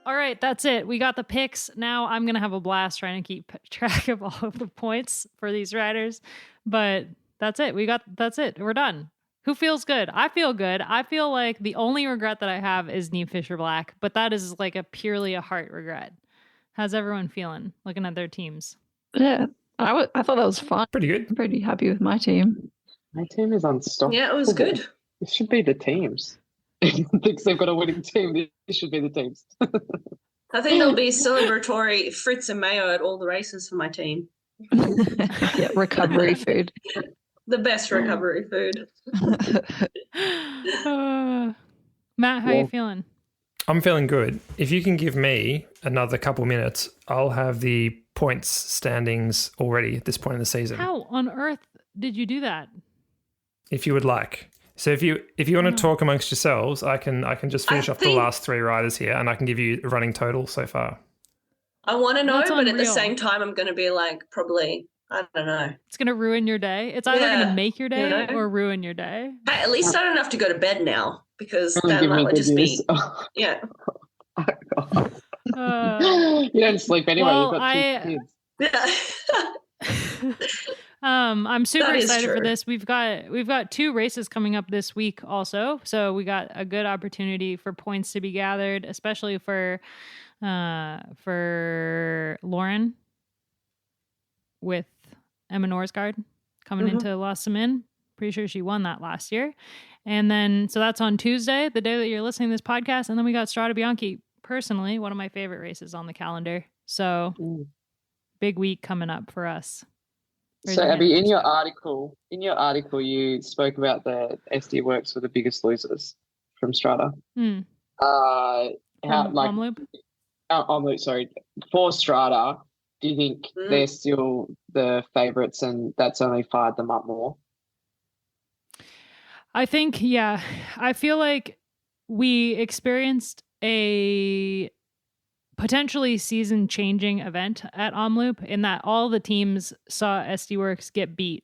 All right, that's it. We got the picks. Now I'm going to have a blast trying to keep track of all of the points for these riders. But that's it. That's it. We're done. Who feels good? I feel good. I feel like the only regret that I have is Neef Fisher Black, but that is like purely a heart regret. How's everyone feeling looking at their teams? Yeah, I thought that was fun. Pretty good. I'm pretty happy with my team. My team is unstoppable. Yeah, it was good. It should be the teams. Thinks they've got a winning team. It should be the teams. I think there'll be celebratory Fritz and mayo at all the races for my team. Yeah, recovery food. The best recovery food. Matt, how are you feeling? I'm feeling good. If you can give me another couple minutes, I'll have the points standings already at this point in the season. How on earth did you do that? If you would like. So if you want to talk amongst yourselves, I can just finish off the last three riders here, and I can give you a running total so far. I want to know, That's but unreal. at the same time, I'm going to be like, probably, I don't know. It's going to ruin your day. It's either going to make your day or ruin your day. Hey, at least I don't have to go to bed now, because then that would just be, yeah. You don't sleep anyway. Well, You've got two kids. Yeah. I'm super That is excited for true. this. We've got 2 races coming up this week also. So we got a good opportunity for points to be gathered, especially for Loren with Emma Norsgaard coming into Lost Some In. Pretty sure she won that last year. And then, so that's on Tuesday, the day that you're listening to this podcast. And then we got Strada Bianchi, personally, one of my favorite races on the calendar. So big week coming up for us. So Abby, in your article, you spoke about the SD Works were the biggest losers from Strada. Omloop, sorry, for Strada, do you think they're still the favourites and that's only fired them up more? I think, yeah. I feel like we experienced a potentially season-changing event at Omloop in that all the teams saw SD Works get beat.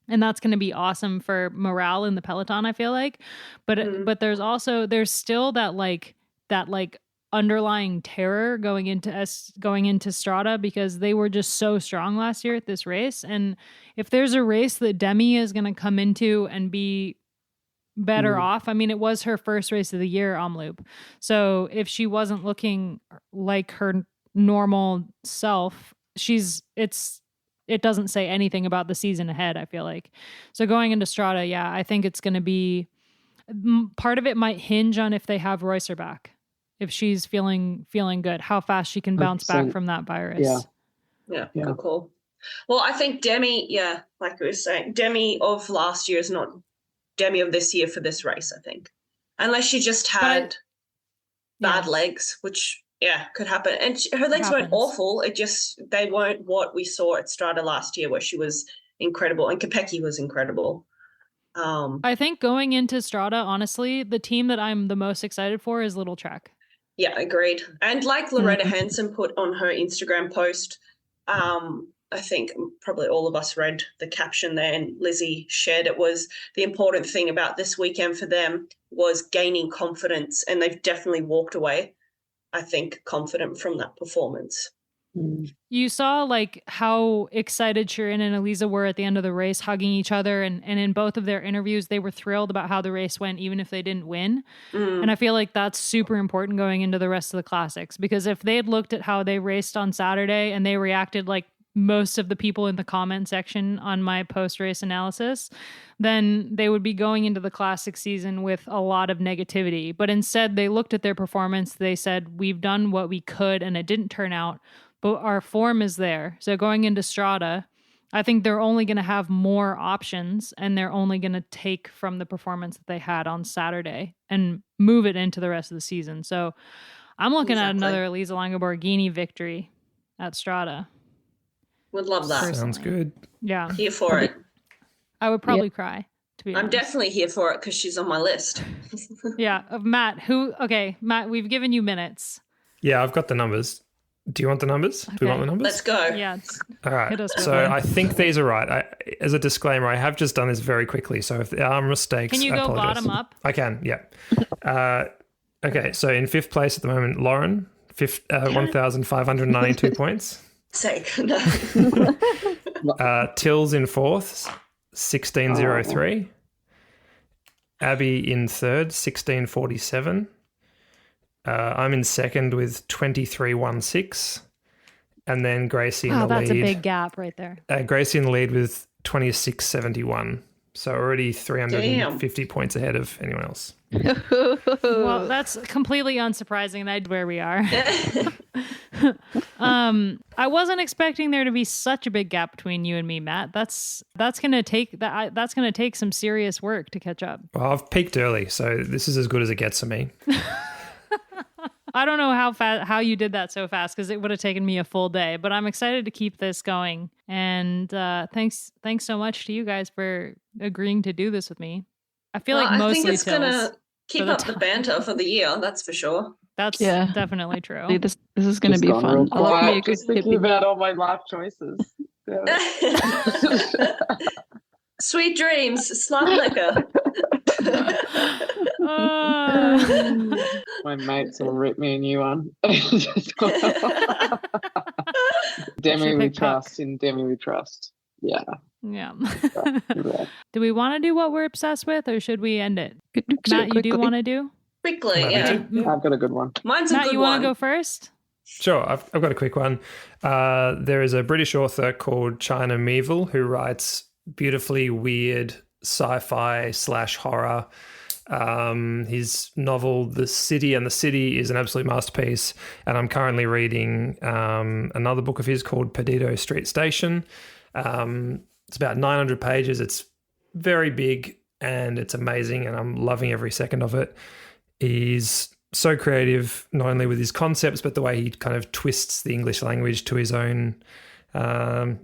And that's going to be awesome for morale in the peloton, I feel like. But there's still that underlying terror going into Strada because they were just so strong last year at this race. And if there's a race that Demi is going to come into and be better off, I mean, it was her first race of the year, Omloop. So if she wasn't looking like her normal self, it doesn't say anything about the season ahead, I feel like. So going into Strada, yeah, I think it's going to be, part of it might hinge on if they have Reusser back. If she's feeling good, how fast she can bounce back from that virus. Yeah, good call. Well, I think Demi, like we were saying, Demi of last year is not Demi of this year for this race, I think. Unless she just had bad legs, which, could happen. And her legs weren't awful. They weren't what we saw at Strada last year where she was incredible and Kopecky was incredible. I think going into Strada, honestly, the team that I'm the most excited for is Little Trek. Yeah, agreed. And like Loretta Hanson put on her Instagram post, I think probably all of us read the caption there and Lizzie shared it, was the important thing about this weekend for them was gaining confidence, and they've definitely walked away, I think, confident from that performance. You saw like how excited Shirin and Eliza were at the end of the race, hugging each other. And in both of their interviews, they were thrilled about how the race went, even if they didn't win. And I feel like that's super important going into the rest of the classics, because if they had looked at how they raced on Saturday and they reacted like most of the people in the comment section on my post-race analysis, then they would be going into the classic season with a lot of negativity. But instead, they looked at their performance. They said, we've done what we could and it didn't turn out, but our form is there. So going into Strada, I think they're only going to have more options and they're only going to take from the performance that they had on Saturday and move it into the rest of the season. So I'm looking at another Elisa Longo Borghini victory at Strada. Would love that. Personally. Sounds good. Yeah. Here for it. I would probably cry, to be honest. I'm definitely here for it because she's on my list. Of Matt. Matt, we've given you minutes. Yeah, I've got the numbers. Do you want the numbers? Okay. Do we want the numbers? Let's go. Yeah. All right. So I think these are right. As a disclaimer, I have just done this very quickly. So if there are mistakes, can you go bottom up? I can, yeah. Okay, so in 5th place at the moment, Loren, 1,592 points. Sake. Tills in 4th, 1603. Abby in 3rd, 1647. I'm in 2nd with 2316. And then Gracie in the lead. That's a big gap right there. Gracie in the lead with 2671. So already 350 points ahead of anyone else. Well, that's completely unsurprising. That's where we are. I wasn't expecting there to be such a big gap between you and me, Matt. That's gonna take some serious work to catch up. Well, I've peaked early, so this is as good as it gets for me. I don't know how you did that so fast, because it would have taken me a full day, but I'm excited to keep this going. And thanks so much to you guys for agreeing to do this with me. I feel like mostly I think it's gonna keep up the banter for the year. That's for sure. That's definitely true. This is going to be fun. I love me a good thinking about all my life choices. Sweet dreams, slum liquor. My mates will rip me a new one. Demi we trust. In Demi we trust. Yeah. Yeah. Yeah. Do we want to do what we're obsessed with, or should we end it? Do it Matt, you do quickly. want to do? Quickly, Maybe yeah. too. I've got a good one. Mine's a Matt, good you want one. to go first? Sure, I've got a quick one. There is a British author called China Meevil who writes beautifully weird sci-fi / horror. His novel, The City and the City, is an absolute masterpiece. And I'm currently reading another book of his called Perdido Street Station. It's about 900 pages. It's very big and it's amazing, and I'm loving every second of it. He's so creative, not only with his concepts, but the way he kind of twists the English language to his own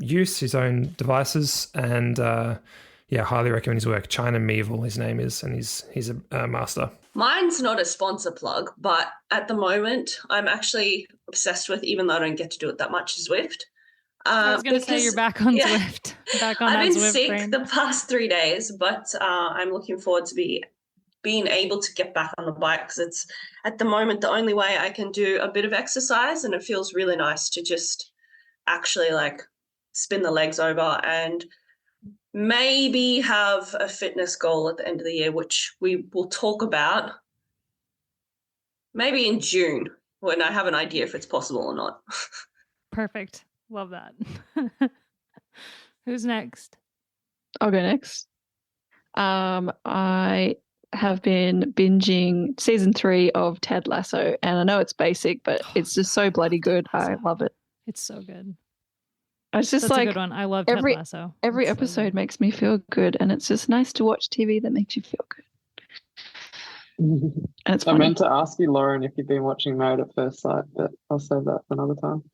use, his own devices. And highly recommend his work. China Meevil, his name is, and he's a master. Mine's not a sponsor plug, but at the moment, I'm actually obsessed with, even though I don't get to do it that much, Zwift. I was going to say you're back on Zwift. Back on I've that been Zwift sick train. the past 3 days, but I'm looking forward to being able to get back on the bike, because it's at the moment the only way I can do a bit of exercise, and it feels really nice to just actually like spin the legs over and maybe have a fitness goal at the end of the year, which we will talk about maybe in June when I have an idea if it's possible or not. Perfect. Love that. Who's next? I'll go next. I have been binging season 3 of Ted Lasso, and I know it's basic, but it's just so bloody good. I love it. It's so good. It's just That's like a good one. I love every- Ted Lasso. every It's so episode good. makes me feel good, and it's just nice to watch TV that makes you feel good. And it's I funny. meant to ask you, Lauren, if you've been watching Married at First Sight, but I'll save that for another time.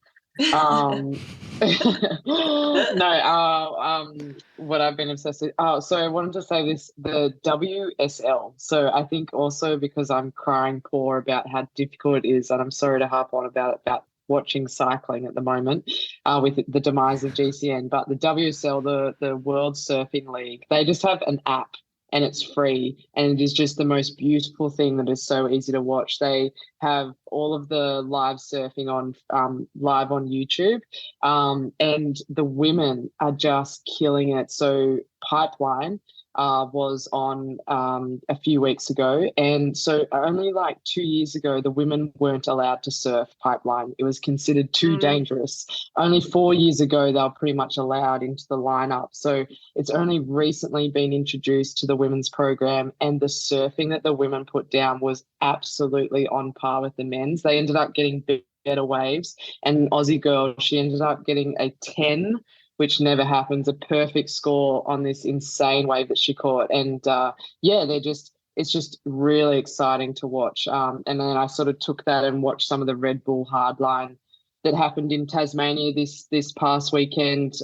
What I've been obsessed with. Oh, so I wanted to say this, the WSL. So I think also because I'm crying poor about how difficult it is, and I'm sorry to harp on about watching cycling at the moment with the demise of GCN, but the WSL, the World Surfing League, they just have an app. And it's free, and it is just the most beautiful thing that is so easy to watch. They have all of the live surfing on live on YouTube, and the women are just killing it. So Pipeline was on a few weeks ago, and so only like 2 years ago the women weren't allowed to surf Pipeline. It was considered too dangerous. Only 4 years ago they were pretty much allowed into the lineup. So it's only recently been introduced to the women's program, and the surfing that the women put down was absolutely on par with the men's. They ended up getting better waves, and an Aussie girl, she ended up getting a 10, which never happens, a perfect score on this insane wave that she caught. And it's just really exciting to watch. And then I sort of took that and watched some of the Red Bull Hardline that happened in Tasmania this past weekend,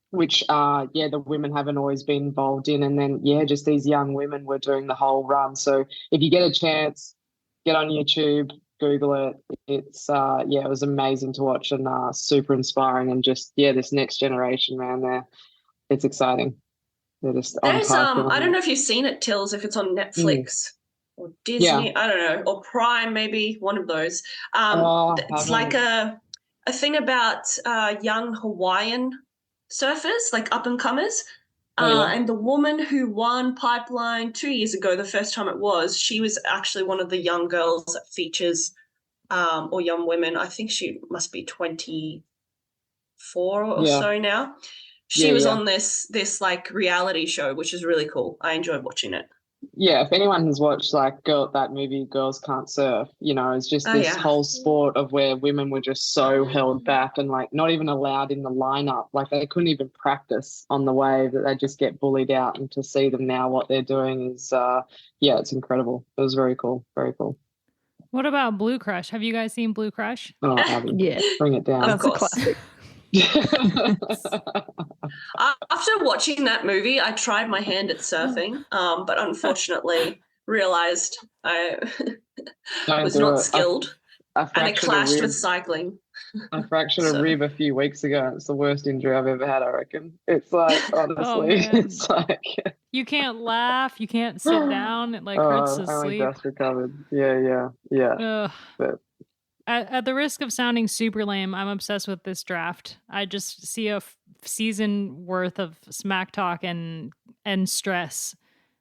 which the women haven't always been involved in. And then just these young women were doing the whole run. So if you get a chance, get on YouTube, Google it. It's it was amazing to watch, and super inspiring, and just this next generation, man, it's exciting. They're just on There's par. I don't know if you've seen it, Tills, if it's on Netflix or Disney, I don't know, or Prime, maybe one of those. It's like a thing about young Hawaiian surfers, like up and comers. And the woman who won Pipeline 2 years ago, the first time it was, she was actually one of the young girls that features, or young women. I think she must be 24 or so now. She was on this like reality show, which is really cool. I enjoyed watching it. Yeah, if anyone has watched that movie Girls Can't Surf, it's just this whole sport of where women were just so held back and like not even allowed in the lineup. Like they couldn't even practice on the wave, that they just get bullied out. And to see them now, what they're doing is it's incredible. It was very cool. Very cool. What about Blue Crush? Have you guys seen Blue Crush? Oh, Abby, Yeah. bring it down. That's a classic. After watching that movie, I tried my hand at surfing, but unfortunately realized I was not skilled, and it clashed with cycling. I fractured a rib a few weeks ago. It's the worst injury I've ever had, I reckon. It's like, honestly, it's like... You can't laugh. You can't sit down. It like hurts to I only sleep. just recovered. Yeah. But At the risk of sounding super lame, I'm obsessed with this draft. I just see a season worth of smack talk and stress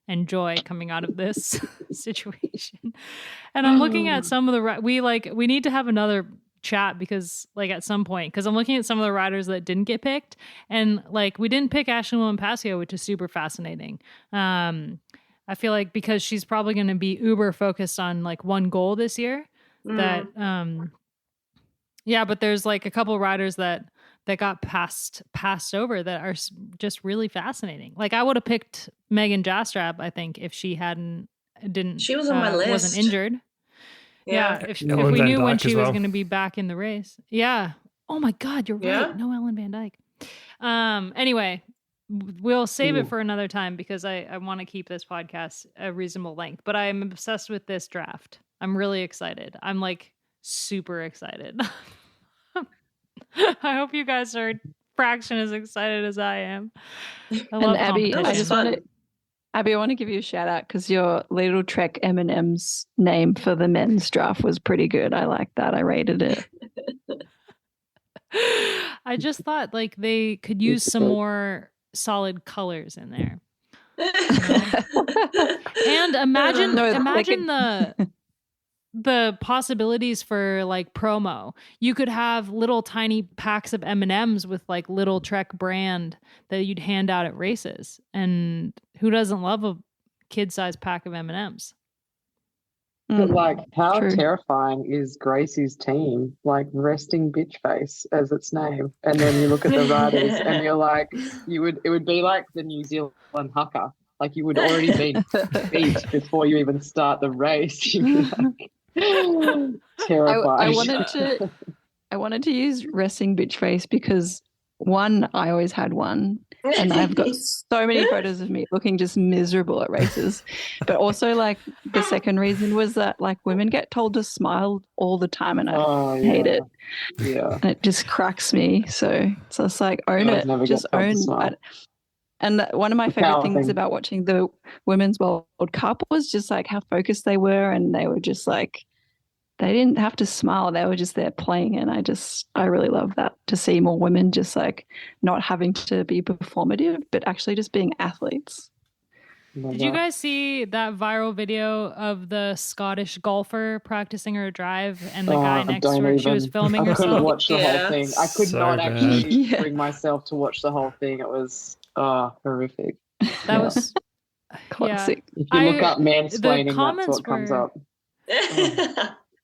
and joy coming out of this situation. And I'm looking at some of the we need to have another chat because like at some point, because I'm looking at some of the riders that didn't get picked, and like we didn't pick Ashley William Pasio, which is super fascinating. I feel like because she's probably going to be uber focused on like one goal this year, that but there's like a couple riders that got passed over that are just really fascinating. Like I would have picked Megan Jastrab, I think, if she didn't She was on my list. Wasn't injured. Yeah, if we knew when she was going to be back in the race. Yeah. Oh my God, you're right. No Ellen Van Dyke. Anyway, we'll save it for another time because I want to keep this podcast a reasonable length. But I am obsessed with this draft. I'm really excited. I'm like super excited. I hope you guys are fraction as excited as I am. I love Abby, competition. Abby, I want to give you a shout out because your Little Trek M&M's name for the men's draft was pretty good. I like that. I rated it. I just thought like they could use some more solid colors in there. And imagine the possibilities for like promo. You could have little tiny packs of M&Ms with like Little Trek brand that you'd hand out at races. And who doesn't love a kid-sized pack of M&Ms? But like, how terrifying is Gracie's team? Like resting bitch face as its name, and then you look at the riders, and you're like, it would be like the New Zealand haka. Like you would already be beat before you even start the race. You'd be like, terrifying. I wanted to use resting bitch face because one, I always had one, and I've got so many photos of me looking just miserable at races. But also, like the second reason was that like women get told to smile all the time, and I hate it. Yeah, and it just cracks me. So it's like own it, just own it. And one of my favorite things about watching the Women's World Cup was just like how focused they were, and they were just like, they didn't have to smile. They were just there playing. And I really love that, to see more women just like not having to be performative, but actually just being athletes. Did you guys see that viral video of the Scottish golfer practicing her drive and the guy next to her? She was filming herself. I couldn't watch the whole thing. I could not actually bring myself to watch the whole thing. It was horrific. That was classic. If you look up mansplaining, that's what comes up.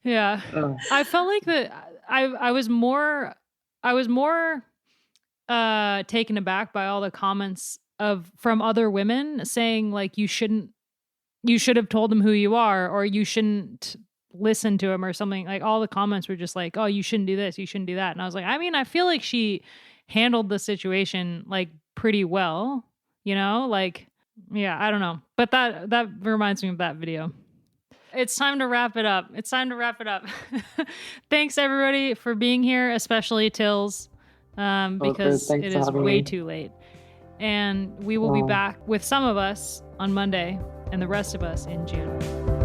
Yeah. I felt like that I was more taken aback by all the comments from other women saying like you should have told him who you are, or you shouldn't listen to him or something. Like all the comments were just like, oh, you shouldn't do this, you shouldn't do that. And I was like, I mean, I feel like she handled the situation like pretty well, you know, like, yeah, I don't know. But that reminds me of that video. It's time to wrap it up. Thanks everybody for being here, especially Tills, because it is way too late. And we will be back with some of us on Monday and the rest of us in June.